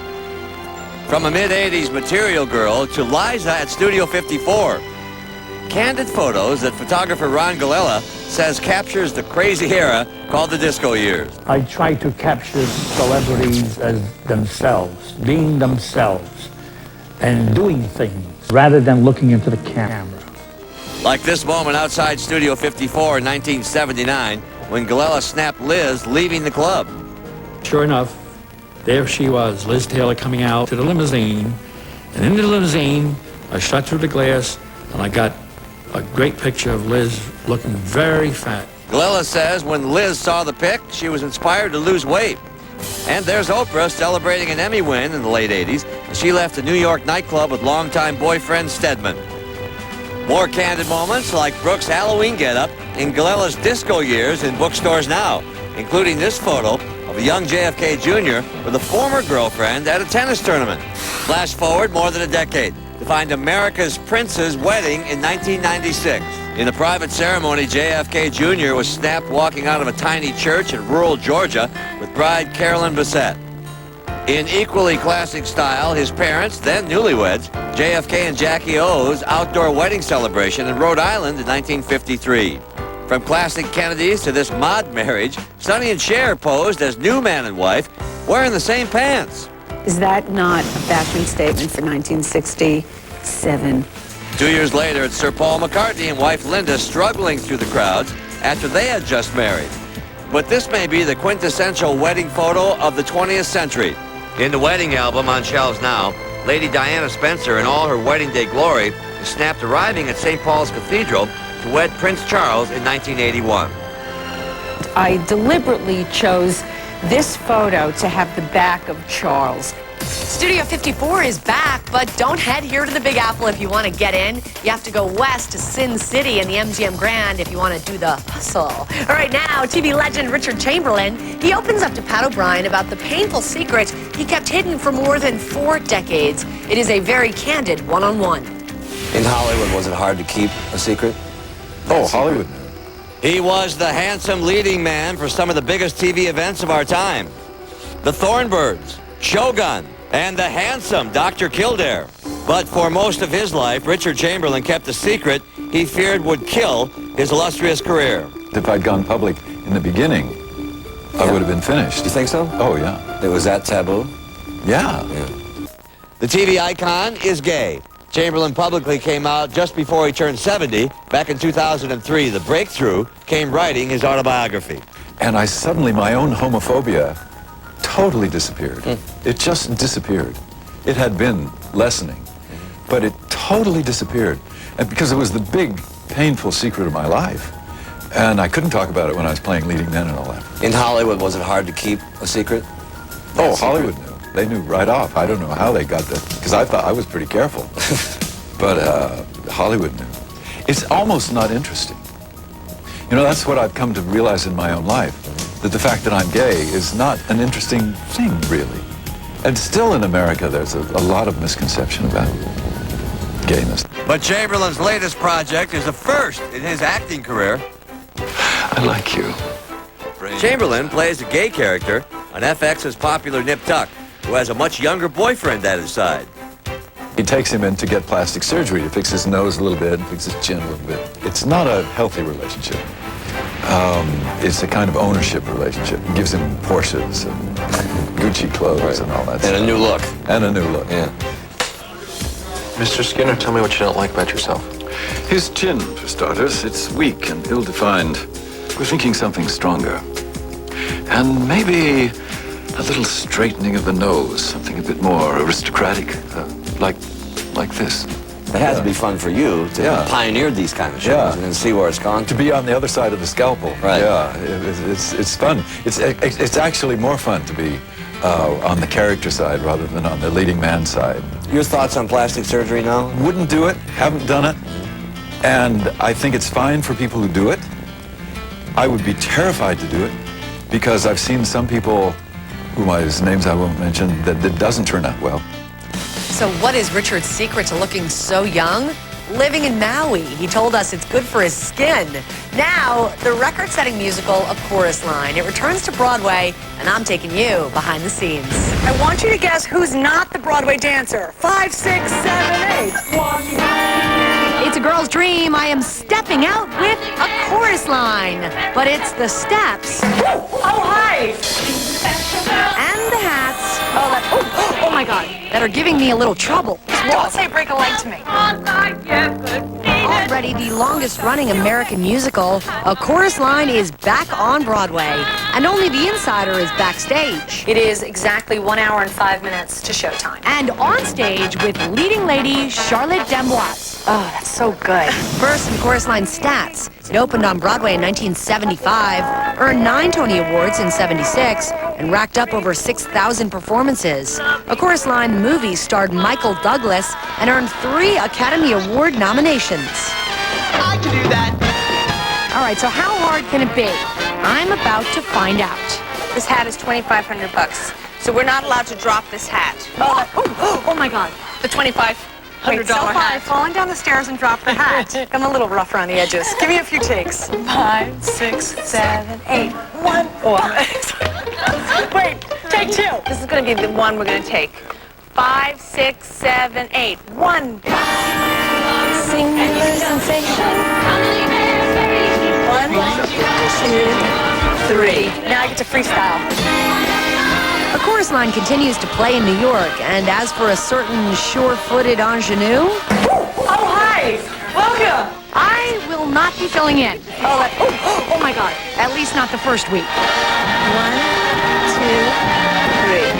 From a mid-'80s Material Girl to Liza at Studio 54. Candid photos that photographer Ron Galella says captures the crazy era called the disco years. I try to capture celebrities as themselves, being themselves, and doing things rather than looking into the camera. Like this moment outside Studio 54 in 1979 when Galella snapped Liz leaving the club. Sure enough, there she was, Liz Taylor coming out to the limousine, and in the limousine, I shot through the glass, and I got a great picture of Liz looking very fat. Galella says when Liz saw the pic, she was inspired to lose weight. And there's Oprah celebrating an Emmy win in the late 80s, and she left a New York nightclub with longtime boyfriend Stedman. More candid moments like Brooke's Halloween getup in Galella's disco years in bookstores now, including this photo of a young JFK Jr. with a former girlfriend at a tennis tournament. Flash forward more than a decade to find America's Prince's wedding in 1996. In a private ceremony, JFK Jr. was snapped walking out of a tiny church in rural Georgia with bride Carolyn Bessette. In equally classic style, his parents, then newlyweds, JFK and Jackie O's outdoor wedding celebration in Rhode Island in 1953. From classic Kennedys to this mod marriage, Sonny and Cher posed as new man and wife, wearing the same pants. Is that not a fashion statement for 1967? 2 years later, it's Sir Paul McCartney and wife Linda struggling through the crowds after they had just married. But this may be the quintessential wedding photo of the 20th century. In the wedding album on shelves now, Lady Diana Spencer in all her wedding day glory is snapped arriving at St. Paul's Cathedral to wed Prince Charles in 1981. I deliberately chose this photo to have the back of Charles. Studio 54 is back, but don't head here to the Big Apple if you want to get in. You have to go west to Sin City and the MGM Grand if you want to do the hustle. All right, now, TV legend Richard Chamberlain, he opens up to Pat O'Brien about the painful secrets he kept hidden for more than 4 decades. It is a very candid one-on-one. In Hollywood, was it hard to keep a secret? Oh, Hollywood. He was the handsome leading man for some of the biggest TV events of our time. The Thornbirds, Shogun, and the handsome Dr. Kildare. But for most of his life, Richard Chamberlain kept a secret he feared would kill his illustrious career. If I'd gone public in the beginning, I would have been finished. You think so? Oh, yeah. Was that taboo? Yeah. The TV icon is gay. Chamberlain publicly came out just before he turned 70. Back in 2003, the breakthrough came writing his autobiography. And I suddenly, my own homophobia totally disappeared. It just disappeared. It had been lessening, but it totally disappeared. And because it was the big, painful secret of my life. And I couldn't talk about it when I was playing leading men and all that. In Hollywood, was it hard to keep a secret? Oh, Hollywood knew. They knew right off. I don't know how they got that, because I thought I was pretty careful. But Hollywood knew. It's almost not interesting. You know, that's what I've come to realize in my own life, that the fact that I'm gay is not an interesting thing, really. And still in America, there's a lot of misconception about gayness. But Chamberlain's latest project is a first in his acting career. I like you. Chamberlain plays a gay character on FX's popular Nip Tuck, who has a much younger boyfriend at his side. He takes him in to get plastic surgery to fix his nose a little bit, fix his chin a little bit. It's not a healthy relationship. It's a kind of ownership relationship. He gives him Porsches and Gucci clothes and all that stuff. And a new look. And a new look. Yeah. Mr. Skinner, tell me what you don't like about yourself. His chin, for starters. It's weak and ill-defined. We're thinking something stronger. And maybe a little straightening of the nose, something a bit more aristocratic, like this. It has to be fun for you to have pioneered these kind of shows and then see where it's gone. To be on the other side of the scalpel. Right. Yeah, it's fun. It's actually more fun to be on the character side rather than on the leading man side. Your thoughts on plastic surgery now? Wouldn't do it, haven't done it, and I think it's fine for people who do it. I would be terrified to do it because I've seen some people whose names I won't mention that it doesn't turn out well. So what is Richard's secret to looking so young? Living in Maui. He told us it's good for his skin. Now, the record-setting musical, A Chorus Line. It returns to Broadway, and I'm taking you behind the scenes. I want you to guess who's not the Broadway dancer. 5, 6, 7, 8. It's a girl's dream. I am stepping out with a chorus line. But it's the steps. Oh, hi! And the hats. Oh my God. That are giving me a little trouble. Don't say break a leg to me. Already the longest-running American musical, A Chorus Line is back on Broadway, and only the insider is backstage. It is exactly 1 hour and 5 minutes to showtime. And on stage with leading lady Charlotte Demboise. Oh, that's so good. First, some Chorus Line stats. It opened on Broadway in 1975, earned 9 Tony Awards in '76, and racked up over 6,000 performances. A Chorus Line, the movie, starred Michael Douglas and earned 3 Academy Award nominations. I can do that. All right, so how hard can it be? I'm about to find out. This hat is $2,500, so we're not allowed to drop this hat. Oh my God. The $2,500 Wait, so far, hat. Falling down the stairs and drop the hat. I'm a little rough around the edges. Give me a few takes. 5, 6, 7, 8, 1. Wait, take 2. This is going to be the one we're going to take. 5, 6, 7, 8. 1. Singular sensation. 1, 2, 3. Now I get to freestyle. A Chorus Line continues to play in New York, and as for a certain sure-footed ingenue... Oh, hi! Welcome! I will not be filling in. Oh my God. At least not the first week. 1, 2, 3.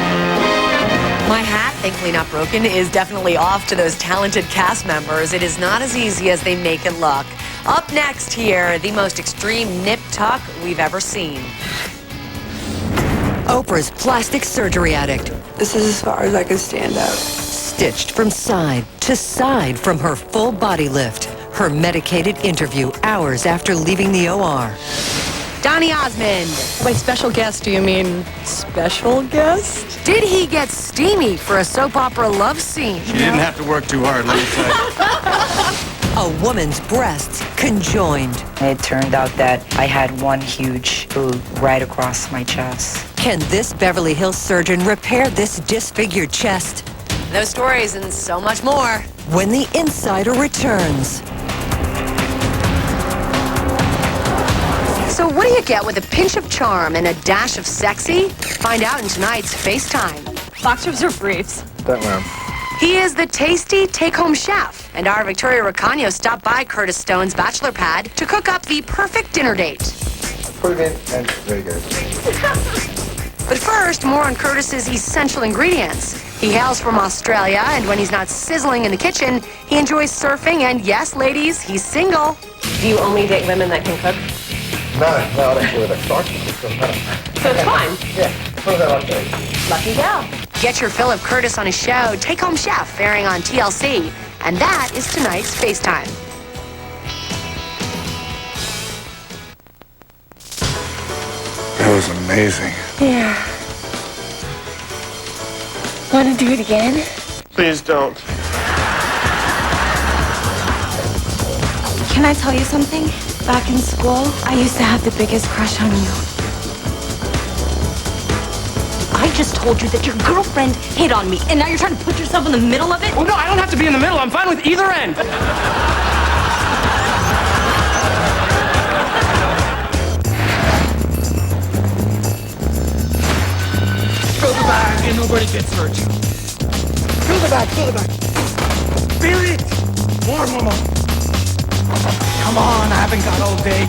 My hat, thankfully not broken, is definitely off to those talented cast members. It is not as easy as they make it look. Up next here, the most extreme nip tuck we've ever seen. Oprah's plastic surgery addict. This is as far as I can stand up. Stitched from side to side from her full body lift. Her medicated interview hours after leaving the OR. Donnie Osmond. By special guest, do you mean special guest? Did he get steamy for a soap opera love scene? She didn't have to work too hard, let me tell you. A woman's breasts conjoined. It turned out that I had one huge boob right across my chest. Can this Beverly Hills surgeon repair this disfigured chest? Those stories and so much more. When the insider returns. So what do you get with a pinch of charm and a dash of sexy? Find out in tonight's FaceTime. Boxers or briefs? Don't wear 'em. He is the tasty take-home chef, and our Victoria Rocano stopped by Curtis Stone's bachelor pad to cook up the perfect dinner date. Put it in and very good. But first, more on Curtis's essential ingredients. He hails from Australia, and when he's not sizzling in the kitchen, he enjoys surfing, and yes, ladies, he's single. Do you only date women that can cook? No, I don't do it. So it's fine. Yeah, put it out there. Lucky gal. Get your fill of Curtis on his show, Take Home Chef, airing on TLC. And that is tonight's FaceTime. That was amazing. Yeah. Want to do it again? Please don't. Can I tell you something? Back in school, I used to have the biggest crush on you. I just told you that your girlfriend hit on me, and now you're trying to put yourself in the middle of it? Oh, no, I don't have to be in the middle. I'm fine with either end. Throw the bag and nobody gets hurt. Throw the bag, throw the bag. Feel it. More, Mama. Come on, I haven't got all day.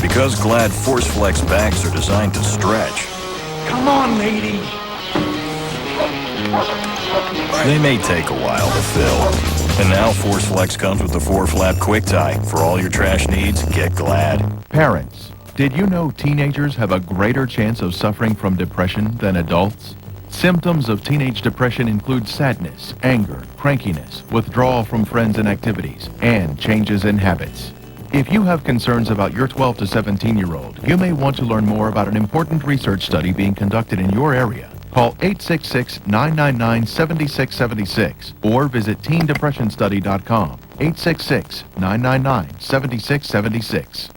Because Glad Force Flex bags are designed to stretch, Come on, lady. they may take a while to fill. And now Force Flex comes with the 4-flap quick tie. For all your trash needs, get Glad. Parents, Did you know teenagers have a greater chance of suffering from depression than adults? Symptoms of teenage depression include sadness, anger, crankiness, withdrawal from friends and activities, and changes in habits. If you have concerns about your 12 to 17-year-old, you may want to learn more about an important research study being conducted in your area. Call 866-999-7676 or visit teendepressionstudy.com. 866-999-7676.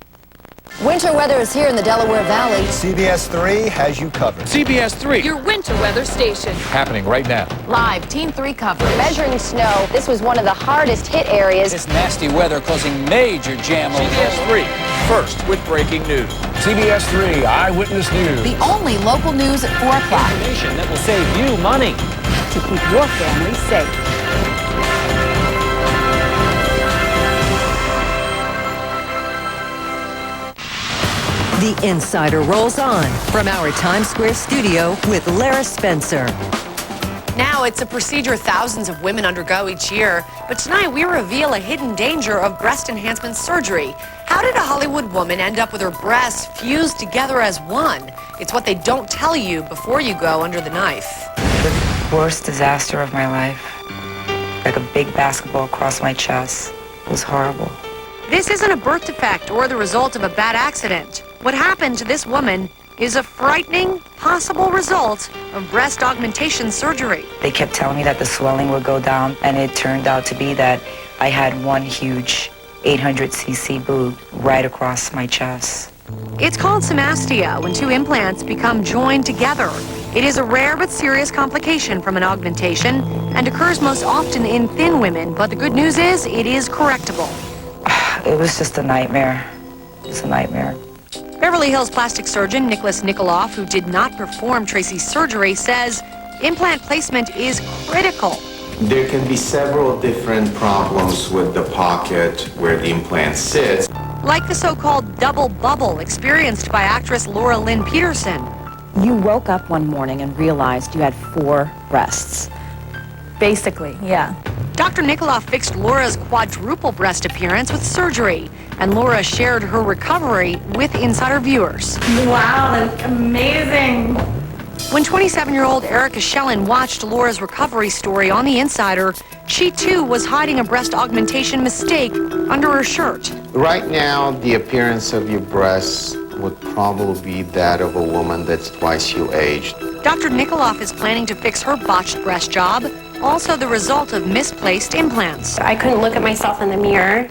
Winter weather is here in the Delaware Valley. CBS3 has you covered. CBS3. Your winter weather station. Happening right now. Live Team 3 coverage. Measuring snow, this was one of the hardest hit areas. This nasty weather causing major jam. CBS3, first with breaking news. CBS3 Eyewitness News. The only local news at 4 o'clock. Information that will save you money. To keep your family safe. The Insider rolls on from our Times Square studio with Lara Spencer. Now it's a procedure thousands of women undergo each year, but tonight we reveal a hidden danger of breast enhancement surgery. How did a Hollywood woman end up with her breasts fused together as one? It's what they don't tell you before you go under the knife. The worst disaster of my life. Like a big basketball across my chest. It was horrible. This isn't a birth defect or the result of a bad accident. What happened to this woman is a frightening possible result of breast augmentation surgery. They kept telling me that the swelling would go down, and it turned out to be that I had one huge 800cc boob right across my chest. It's called somastia when two implants become joined together. It is a rare but serious complication from an augmentation and occurs most often in thin women, but the good news is it is correctable. It was just a nightmare. It was a nightmare. Beverly Hills plastic surgeon Nicholas Nikoloff, who did not perform Tracy's surgery, says implant placement is critical. There can be several different problems with the pocket where the implant sits. Like the so-called double bubble experienced by actress Laura Lynn Peterson. You woke up one morning and realized you had 4 breasts. Basically, yeah. Dr. Nikoloff fixed Laura's quadruple breast appearance with surgery, and Laura shared her recovery with Insider viewers. Wow, that's amazing. When 27-year-old Erica Schellen watched Laura's recovery story on The Insider, she too was hiding a breast augmentation mistake under her shirt. Right now, the appearance of your breasts would probably be that of a woman that's twice your age. Dr. Nikoloff is planning to fix her botched breast job, also the result of misplaced implants. I couldn't look at myself in the mirror.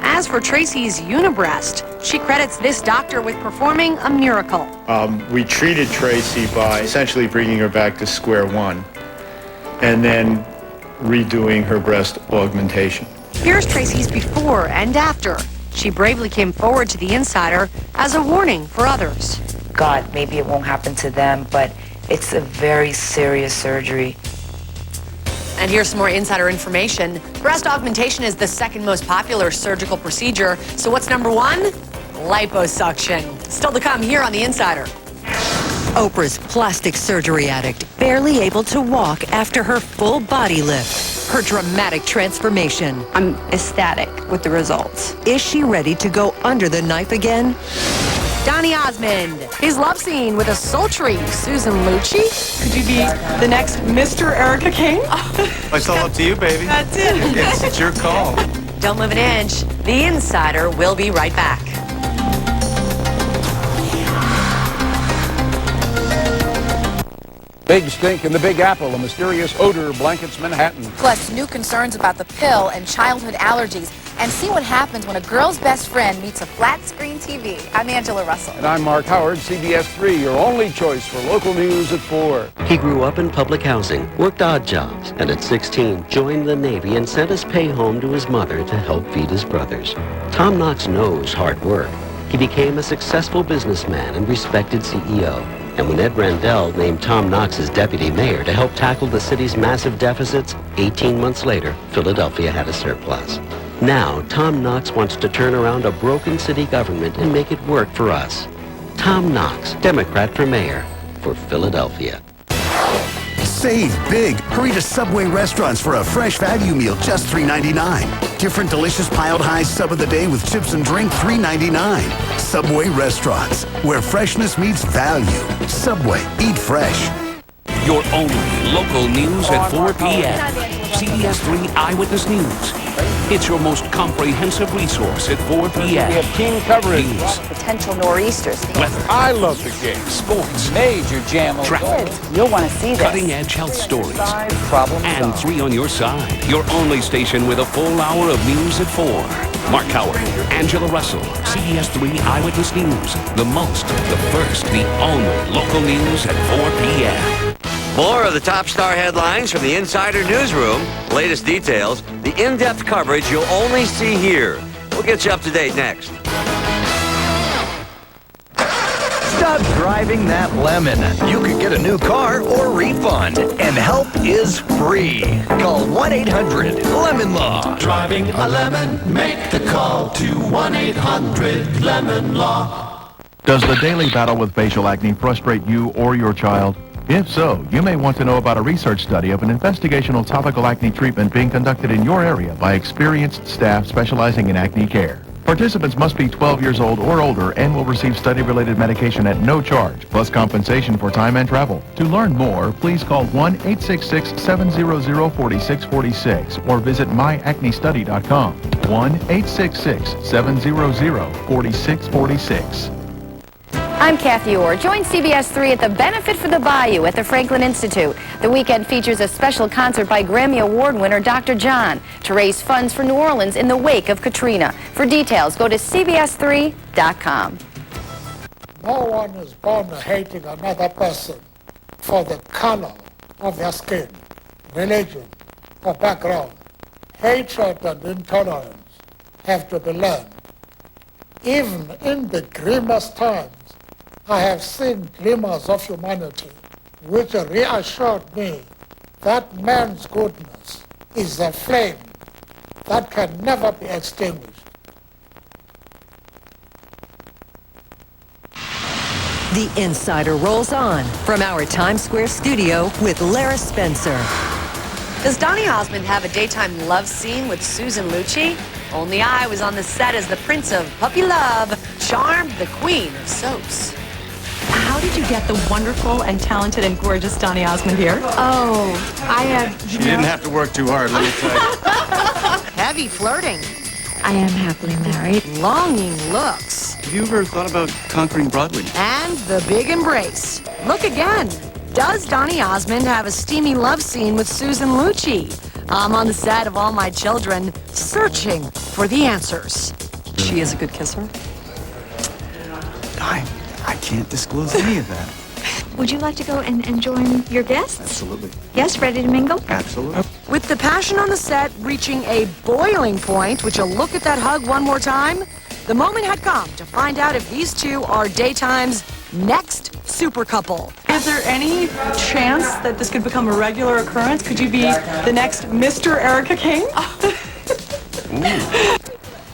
As for Tracy's unibreast, she credits this doctor with performing a miracle. We treated Tracy by essentially bringing her back to square one and then redoing her breast augmentation. Here's Tracy's before and after. She bravely came forward to The Insider as a warning for others. God, maybe it won't happen to them, but it's a very serious surgery. And here's some more insider information. Breast augmentation is the second most popular surgical procedure. So what's number 1? Liposuction. Still to come here on The Insider. Oprah's plastic surgery addict, barely able to walk after her full body lift. Her dramatic transformation. I'm ecstatic with the results. Is she ready to go under the knife again? Donnie Osmond. His love scene with a sultry Susan Lucci. Could you be the next Mr. Erica King? It's all up to you, baby. That's it. It's your call. Don't move an inch. The Insider will be right back. Big stink in the Big Apple. A mysterious odor blankets Manhattan. Plus, new concerns about the pill and childhood allergies. And see what happens when a girl's best friend meets a flat-screen TV. I'm Angela Russell. And I'm Mark Howard, CBS3, your only choice for local news at 4. He grew up in public housing, worked odd jobs, and at 16 joined the Navy and sent his pay home to his mother to help feed his brothers. Tom Knox knows hard work. He became a successful businessman and respected CEO. And when Ed Rendell named Tom Knox as deputy mayor to help tackle the city's massive deficits, 18 months later, Philadelphia had a surplus. Now, Tom Knox wants to turn around a broken city government and make it work for us. Tom Knox, Democrat for mayor for Philadelphia. Save big. Hurry to Subway restaurants for a fresh value meal, just $3.99. Different delicious piled high sub of the day with chips and drink, $3.99. Subway restaurants, where freshness meets value. Subway, eat fresh. Your only local news at 4 p.m. CBS3 Eyewitness News. It's your most comprehensive resource at 4 p.m. We have team coverage. News, Potential nor'easters. weather, I love the game. sports, Major jam. traffic, You'll want to see this. cutting-edge health stories, Problem and solved. 3 on your side. Your only station with a full hour of news at 4. Mark Howard, Angela Russell, CBS3 Eyewitness News. The most, the first, the only local news at 4 p.m. More of the top star headlines from the Insider Newsroom. Latest details, the in-depth coverage you'll only see here. We'll get you up to date next. Stop driving that lemon. You could get a new car or refund, and help is free. Call 1-800-LEMON-LAW. Driving a lemon, make the call to 1-800-LEMON-LAW. Does the daily battle with facial acne frustrate you or your child? If so, you may want to know about a research study of an investigational topical acne treatment being conducted in your area by experienced staff specializing in acne care. Participants must be 12 years old or older and will receive study-related medication at no charge, plus compensation for time and travel. To learn more, please call 1-866-700-4646 or visit myacnestudy.com. 1-866-700-4646. I'm Kathy Orr. Join CBS3 at the Benefit for the Bayou at the Franklin Institute. The weekend features a special concert by Grammy Award winner Dr. John to raise funds for New Orleans in the wake of Katrina. For details, go to CBS3.com. No one is born hating another person for the color of their skin, religion, or background. Hatred and intolerance have to be learned. Even in the grimmest times, I have seen glimmers of humanity which reassured me that man's goodness is a flame that can never be extinguished. The Insider rolls on from our Times Square studio with Lara Spencer. Does Donnie Osmond have a daytime love scene with Susan Lucci? Only I was on the set as the Prince of Puppy Love, charmed the Queen of Soaps. How did you get the wonderful and talented and gorgeous Donnie Osmond here? Oh, I had... She didn't have to work too hard, let me tell you. Heavy flirting. I am happily married. Longing looks. Have you ever thought about conquering Broadway? And the big embrace. Look again. Does Donnie Osmond have a steamy love scene with Susan Lucci? I'm on the set of All My Children, searching for the answers. She is a good kisser. I can't disclose any of that. Would you like to go and join your guests? Absolutely. Yes, ready to mingle? Absolutely. With the passion on the set reaching a boiling point, would you look at that hug one more time? The moment had come to find out if these two are daytime's next super couple. Is there any chance that this could become a regular occurrence? Could you be the next Mr. Erica King?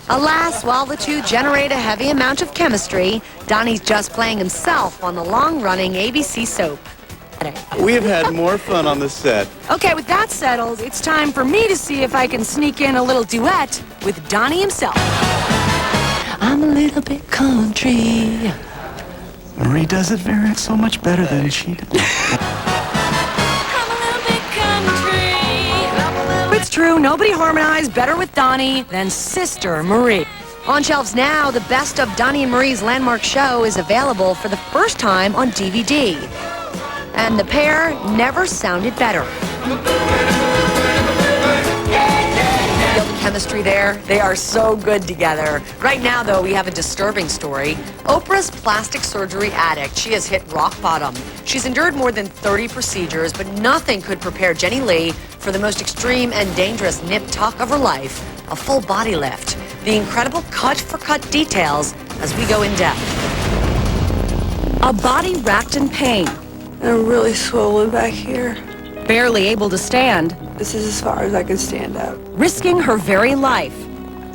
Alas, while the two generate a heavy amount of chemistry, Donnie's just playing himself on the long-running ABC soap. We have had more fun on the set. Okay, with that settled, it's time for me to see if I can sneak in a little duet with Donnie himself. I'm a little bit country. Marie does it so much better than she does. It's true, nobody harmonized better with Donnie than Sister Marie. On shelves now, the best of Donnie and Marie's landmark show is available for the first time on DVD. And the pair never sounded better. Feel the chemistry there? They are so good together. Right now, though, we have a disturbing story. Oprah's plastic surgery addict. She has hit rock bottom. She's endured more than 30 procedures, but nothing could prepare Jenny Lee for the most extreme and dangerous nip tuck of her life, a full body lift. The incredible cut-for-cut details as we go in depth. A body racked in pain. I'm really swollen back here. Barely able to stand. This is as far as I can stand up. Risking her very life.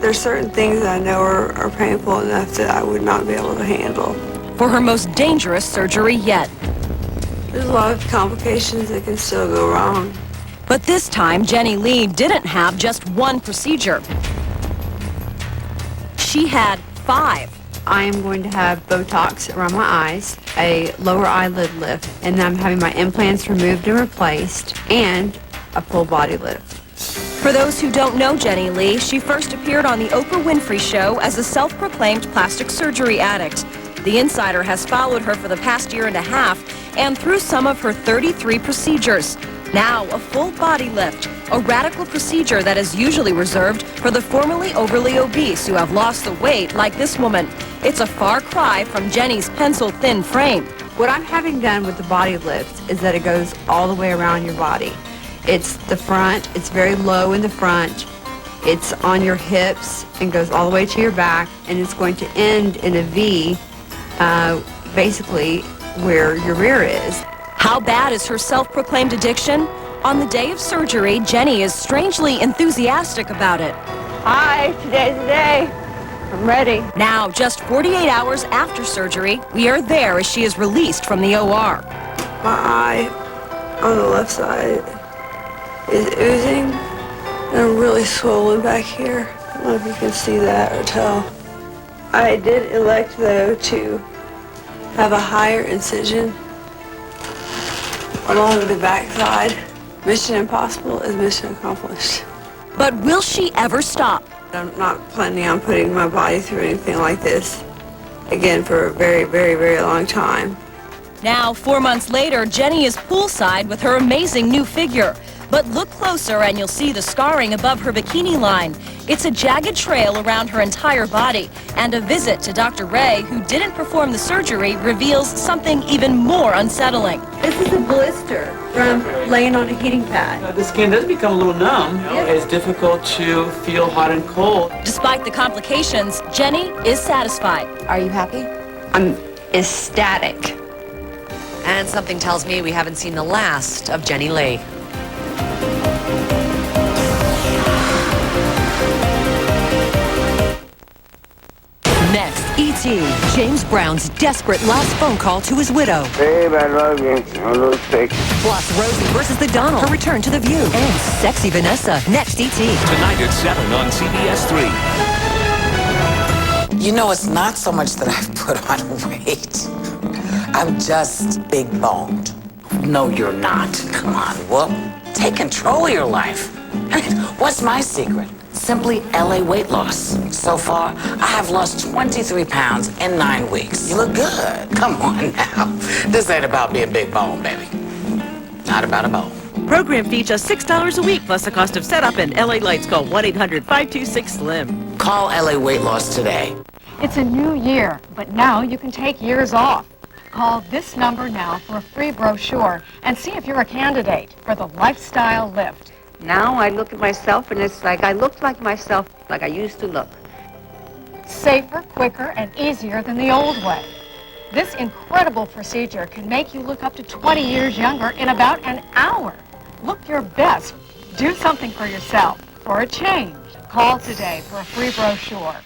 There's certain things that I know are painful enough that I would not be able to handle. For her most dangerous surgery yet. There's a lot of complications that can still go wrong. But this time, Jenny Lee didn't have just one procedure. She had 5. I am going to have Botox around my eyes, a lower eyelid lift, and I'm having my implants removed and replaced, and a full body lift. For those who don't know Jenny Lee, she first appeared on the Oprah Winfrey Show as a self-proclaimed plastic surgery addict. The Insider has followed her for the past year and a half and through some of her 33 procedures. Now, a full body lift, a radical procedure that is usually reserved for the formerly overly obese who have lost the weight like this woman. It's a far cry from Jenny's pencil-thin frame. What I'm having done with the body lift is that it goes all the way around your body. It's the front, it's very low in the front, it's on your hips and goes all the way to your back, and it's going to end in a V, basically where your rear is. How bad is her self-proclaimed addiction? On the day of surgery, Jenny is strangely enthusiastic about it. Hi, today's the day. I'm ready. Now, just 48 hours after surgery, we are there as she is released from the OR. My eye on the left side is oozing and I'm really swollen back here. I don't know if you can see that or tell. I did elect, though, to have a higher incision along the back side. Mission impossible is mission accomplished. But will she ever stop? I'm not planning on putting my body through anything like this again for a very, very, very long time. Now, 4 months later, Jenny is poolside with her amazing new figure. But look closer and you'll see the scarring above her bikini line. It's a jagged trail around her entire body. And a visit to Dr. Ray, who didn't perform the surgery, reveals something even more unsettling. This is a blister from laying on a heating pad. The skin does become a little numb. It's difficult to feel hot and cold. Despite the complications, Jenny is satisfied. Are you happy? I'm ecstatic. And something tells me we haven't seen the last of Jenny Lee. Next, E.T., James Brown's desperate last phone call to his widow. Babe, I love you. I'm a little sick. Plus, Rosie versus the Donald, her return to The View. And sexy Vanessa. Next, E.T. Tonight at 7 on CBS3. You know, it's not so much that I've put on weight. I'm just big boned. No, you're not. Come on, well, take control of your life. I mean, what's my secret? Simply LA weight loss. So far, I have lost 23 pounds in 9 weeks. You look good. Come on now. This ain't about being big bone, baby. Not about a bone. Program fee just $6 a week, plus the cost of setup and LA Lights. Call 1-800-526-SLIM. Call LA Weight Loss today. It's a new year, but now you can take years off. Call this number now for a free brochure and see if you're a candidate for the Lifestyle Lift. Now I look at myself and it's like I look like myself like I used to look. Safer, quicker, and easier than the old way. This incredible procedure can make you look up to 20 years younger in about an hour. Look your best. Do something for yourself for a change. Call today for a free brochure.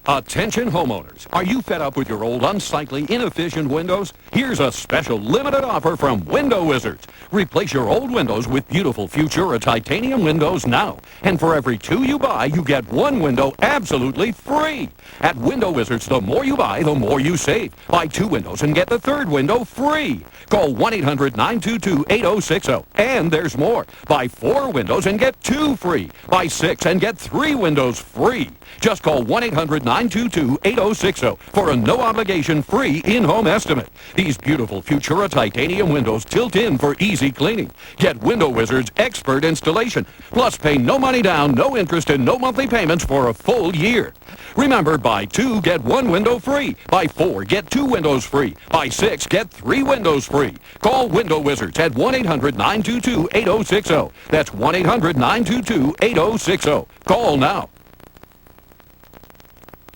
Attention homeowners, are you fed up with your old unsightly, inefficient windows? Here's a special limited offer from Window Wizards. Replace your old windows with beautiful Futura titanium windows now. And for every 2 you buy, you get 1 window absolutely free. At Window Wizards, the more you buy, the more you save. Buy 2 windows and get the 3rd window free. Call 1-800-922-8060. And there's more. Buy 4 windows and get 2 free. Buy 6 and get 3 windows free. Just call 1-800-922-8060 for a no-obligation free in-home estimate. These beautiful Futura titanium windows tilt in for easy cleaning. Get Window Wizards' expert installation. Plus, pay no money down, no interest, and no monthly payments for a full year. Remember, buy 2, get 1 window free. Buy 4, get 2 windows free. Buy 6, get 3 windows free. Call Window Wizards at 1-800-922-8060. That's 1-800-922-8060. Call now.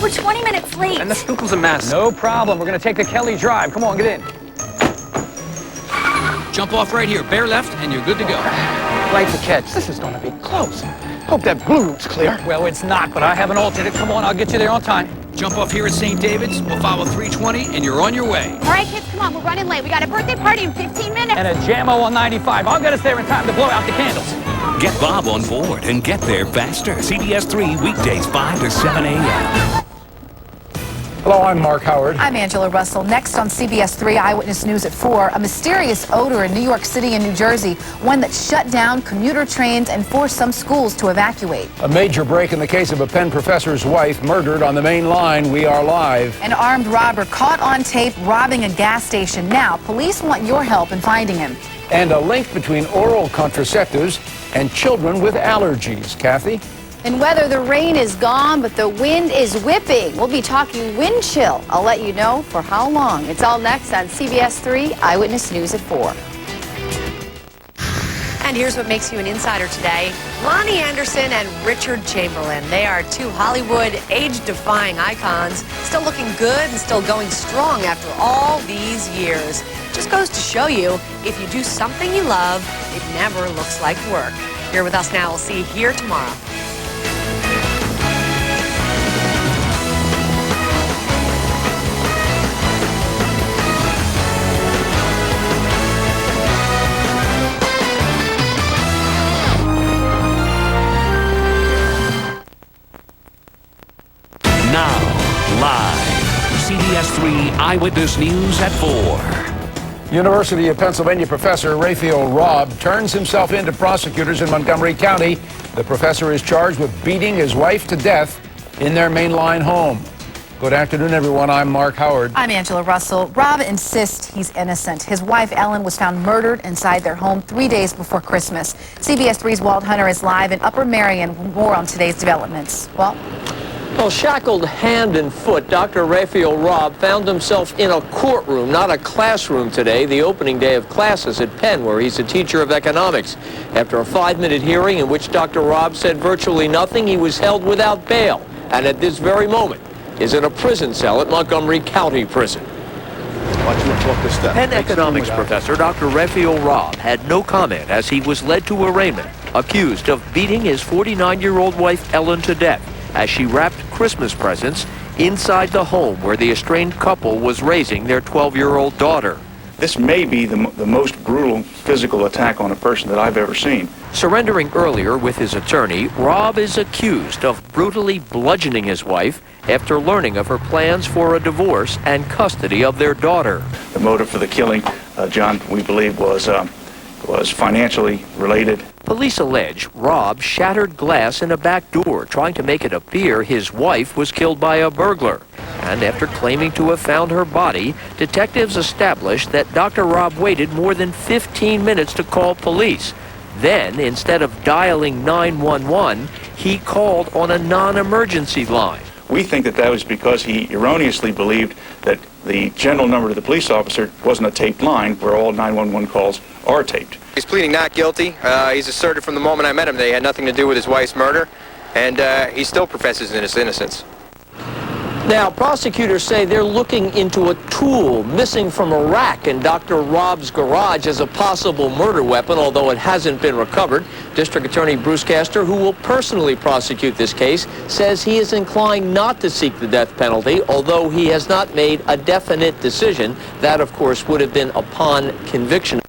We're 20 minutes late. And the Stuckel's a mess. No problem. We're going to take the Kelly Drive. Come on, get in. Jump off right here. Bear left, and you're good to go. Right to catch. This is going to be close. Hope that blue roof's clear. Well, it's not, but I have an alternate. Come on, I'll get you there on time. Jump off here at St. David's. We'll follow 320, and you're on your way. All right, kids, come on. We're running late. We got a birthday party in 15 minutes. And a JAMO on 95. I'll get us there in time to blow out the candles. Get Bob on board and get there faster. CBS 3 weekdays 5 to 7 a.m. Hello, I'm Mark Howard. I'm Angela Russell. Next on CBS3 Eyewitness News at 4, a mysterious odor in New York City and New Jersey, one that shut down commuter trains and forced some schools to evacuate. A major break in the case of a Penn professor's wife murdered on the main line. We are live. An armed robber caught on tape robbing a gas station. Now, police want your help in finding him. And a link between oral contraceptives and children with allergies. Kathy? In weather, the rain is gone, but the wind is whipping. We'll be talking wind chill. I'll let you know for how long. It's all next on CBS 3 Eyewitness News at 4. And here's what makes you an insider today. Lonnie Anderson and Richard Chamberlain. They are two Hollywood age-defying icons, still looking good and still going strong after all these years. Just goes to show you, if you do something you love, it never looks like work. You're with us now. We'll see you here tomorrow. Now, live, CBS 3 Eyewitness News at 4. University of Pennsylvania professor Raphael Robb turns himself in to prosecutors in Montgomery County. The professor is charged with beating his wife to death in their mainline home. Good afternoon, everyone. I'm Mark Howard. I'm Angela Russell. Robb insists he's innocent. His wife, Ellen, was found murdered inside their home 3 days before Christmas. CBS 3's Walt Hunter is live in Upper Merion with more on today's developments. Walt? Well, shackled hand and foot, Dr. Raphael Robb found himself in a courtroom, not a classroom today, the opening day of classes at Penn, where he's a teacher of economics. After a 5-minute hearing in which Dr. Robb said virtually nothing, he was held without bail, and at this very moment is in a prison cell at Montgomery County Prison. Penn economics professor Dr. Raphael Robb had no comment as he was led to arraignment, accused of beating his 49-year-old wife Ellen to death as she wrapped Christmas presents inside the home where the estranged couple was raising their 12-year-old daughter. This may be the most brutal physical attack on a person that I've ever seen. Surrendering earlier with his attorney, Robb is accused of brutally bludgeoning his wife after learning of her plans for a divorce and custody of their daughter. The motive for the killing, John, we believe was financially related. Police allege Robb shattered glass in a back door, trying to make it appear his wife was killed by a burglar. And after claiming to have found her body, detectives established that Dr. Robb waited more than 15 minutes to call police. Then, instead of dialing 911, he called on a non-emergency line. We think that was because he erroneously believed that the general number to the police officer wasn't a taped line where all 911 calls are taped. He's pleading not guilty. He's asserted from the moment I met him that he had nothing to do with his wife's murder, and he still professes his innocence. Now, prosecutors say they're looking into a tool missing from a rack in Dr. Robb's garage as a possible murder weapon, although it hasn't been recovered. District Attorney Bruce Castor, who will personally prosecute this case, says he is inclined not to seek the death penalty, although he has not made a definite decision. That, of course, would have been upon conviction.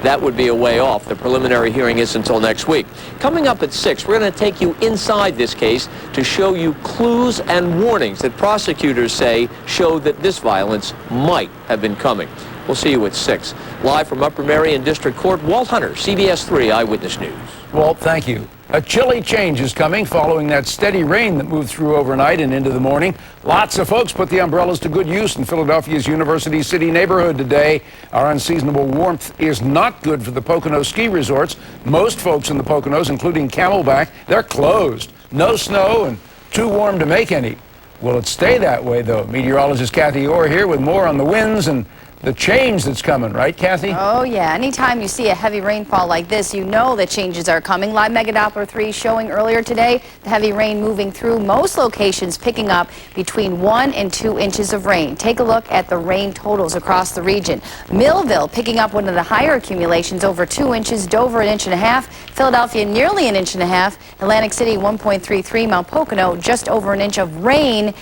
That would be a way off. The preliminary hearing is until next week. Coming up at 6, we're going to take you inside this case to show you clues and warnings that prosecutors say show that this violence might have been coming. We'll see you at 6. Live from Upper Merion District Court, Walt Hunter, CBS 3 Eyewitness News. Walt, thank you. A chilly change is coming following that steady rain that moved through overnight and into the morning. Lots of folks put the umbrellas to good use in Philadelphia's University City neighborhood today. Our unseasonable warmth is not good for the Pocono ski resorts. Most folks in the Poconos, including Camelback, they're closed. No snow and too warm to make any. Will it stay that way, though? Meteorologist Kathy Orr here with more on the winds and the change that's coming, right, Kathy? Oh, yeah. Anytime you see a heavy rainfall like this, you know that changes are coming. Live Mega Doppler 3 showing earlier today the heavy rain moving through most locations, picking up between 1 and 2 inches of rain. Take a look at the rain totals across the region. Millville picking up one of the higher accumulations, over 2 inches. Dover, 1.5 inches. Philadelphia, nearly 1.5 inches. Atlantic City, 1.33. Mount Pocono, just over 1 inch of rain.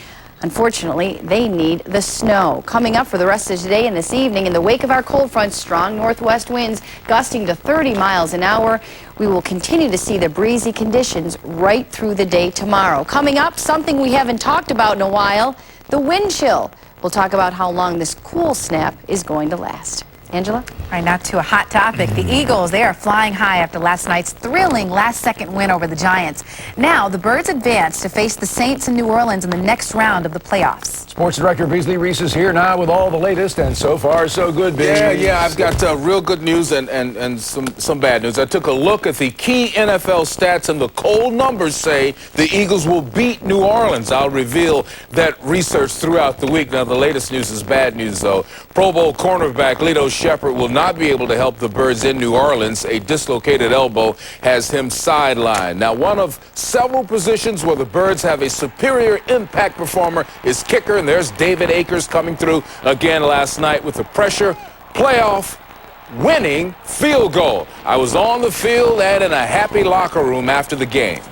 Unfortunately, they need the snow. Coming up for the rest of today and this evening, in the wake of our cold front, strong northwest winds gusting to 30 miles an hour. We will continue to see the breezy conditions right through the day tomorrow. Coming up, something we haven't talked about in a while, the wind chill. We'll talk about how long this cool snap is going to last. Angela? All right, now to a hot topic. The Eagles, they are flying high after last night's thrilling last-second win over the Giants. Now, the Birds advance to face the Saints in New Orleans in the next round of the playoffs. Sports Director Beasley Reese is here now with all the latest, and so far, so good, Beasley. Yeah, I've got real good news and some bad news. I took a look at the key NFL stats, and the cold numbers say the Eagles will beat New Orleans. I'll reveal that research throughout the week. Now, the latest news is bad news, though. Pro Bowl cornerback Lito Shepard will not be able to help the Birds in New Orleans. A dislocated elbow has him sidelined. Now, one of several positions where the Birds have a superior impact performer is kicker, and there's David Akers coming through again last night with a pressure playoff winning field goal. I was on the field and in a happy locker room after the game.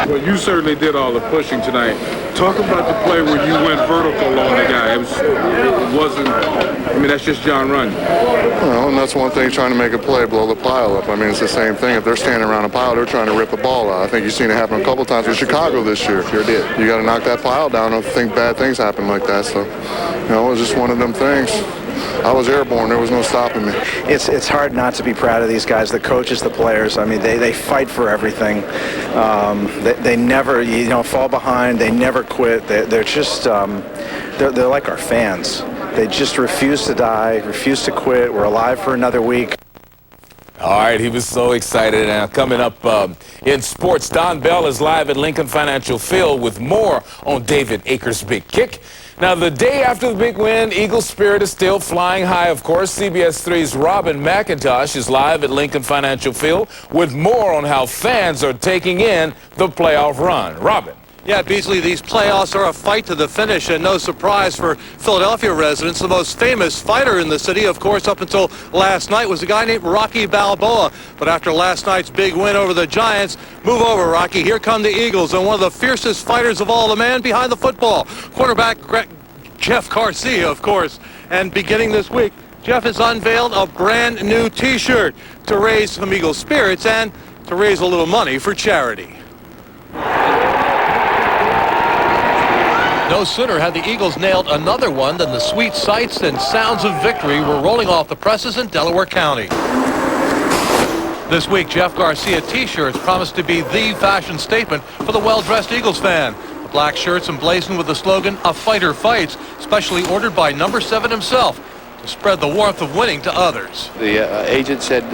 Well, you certainly did all the pushing tonight. Talk about the play where you went vertical on the guy. That's just John Runyon. Well, and that's one thing, trying to make a play, blow the pile up. I mean, it's the same thing. If they're standing around a pile, they're trying to rip a ball out. I think you've seen it happen a couple times in Chicago this year. Sure did. You got to knock that pile down. I think bad things happen like that. So, it was just one of them things. I was airborne. There was no stopping me. It's hard not to be proud of these guys, the coaches, the players. I mean, they fight for everything. They never, fall behind. They never quit. They're just, they're like our fans. They just refuse to die, refuse to quit. We're alive for another week. All right, he was so excited. Now, coming up in sports, Don Bell is live at Lincoln Financial Field with more on David Akers' big kick. Now, the day after the big win, Eagles spirit is still flying high, of course. CBS 3's Robin McIntosh is live at Lincoln Financial Field with more on how fans are taking in the playoff run. Robin. Yeah, Beasley, these playoffs are a fight to the finish, and no surprise for Philadelphia residents. The most famous fighter in the city, of course, up until last night was a guy named Rocky Balboa. But after last night's big win over the Giants, move over, Rocky. Here come the Eagles, and one of the fiercest fighters of all, the man behind the football, quarterback Jeff Garcia, of course. And beginning this week, Jeff has unveiled a brand new T-shirt to raise some Eagles spirits and to raise a little money for charity. No sooner had the Eagles nailed another one than the sweet sights and sounds of victory were rolling off the presses in Delaware County. This week, Jeff Garcia T-shirts promised to be the fashion statement for the well-dressed Eagles fan. The black shirts emblazoned with the slogan, "A Fighter Fights," specially ordered by number 7 himself to spread the warmth of winning to others. The agent said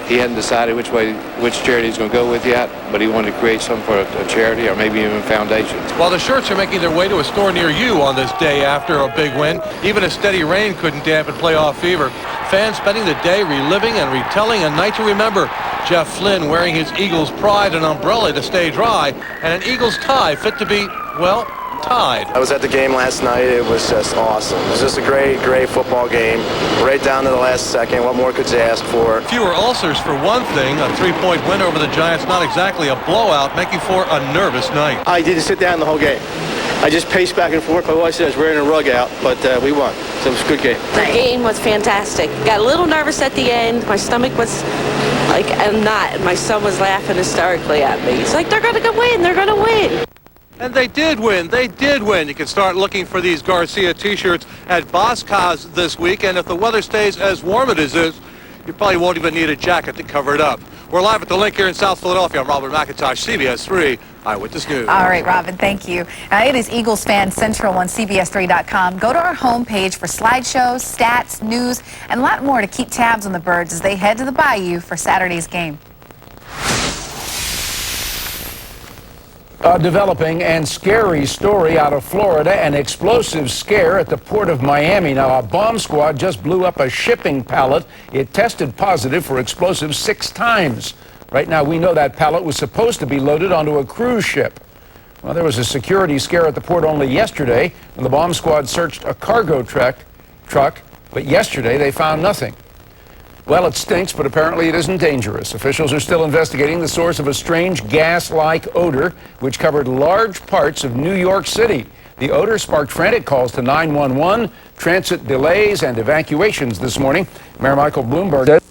he hadn't decided which charity he's going to go with yet, but he wanted to create some for a charity or maybe even a foundation. While the shirts are making their way to a store near you on this day after a big win, even a steady rain couldn't dampen playoff fever. Fans spending the day reliving and retelling a night to remember. Jeff Flynn wearing his Eagles pride and umbrella to stay dry, and an Eagles tie fit to be, well, tied. I was at the game last night. It was just awesome. It was just a great football game, right down to the last second. What more could you ask for? Fewer ulcers for one thing. A 3-point win over the Giants, not exactly a blowout, making for a nervous night. I didn't sit down the whole game. I just paced back and forth. My wife said I was wearing a rug out, but we won. So it was a good game. The game was fantastic. Got a little nervous at the end. My stomach was like, I'm not. My son was laughing hysterically at me. He's like, they're going to win. They're going to win. And they did win. They did win. You can start looking for these Garcia T-shirts at Boscov's this week. And if the weather stays as warm as it is, you probably won't even need a jacket to cover it up. We're live at the link here in South Philadelphia. I'm Robert McIntosh, CBS 3 Eyewitness News. All right, Robin, thank you. It is Eagles Fan Central on CBS3.com. Go to our homepage for slideshows, stats, news, and a lot more to keep tabs on the Birds as they head to the Bayou for Saturday's game. A developing and scary story out of Florida, an explosive scare at the port of Miami. Now, a bomb squad just blew up a shipping pallet. It tested positive for explosives 6 times. Right now, we know that pallet was supposed to be loaded onto a cruise ship. Well, there was a security scare at the port only yesterday when the bomb squad searched a cargo truck, but yesterday they found nothing. Well, it stinks, but apparently it isn't dangerous. Officials are still investigating the source of a strange gas-like odor which covered large parts of New York City. The odor sparked frantic calls to 911, transit delays, and evacuations this morning. Mayor Michael Bloomberg said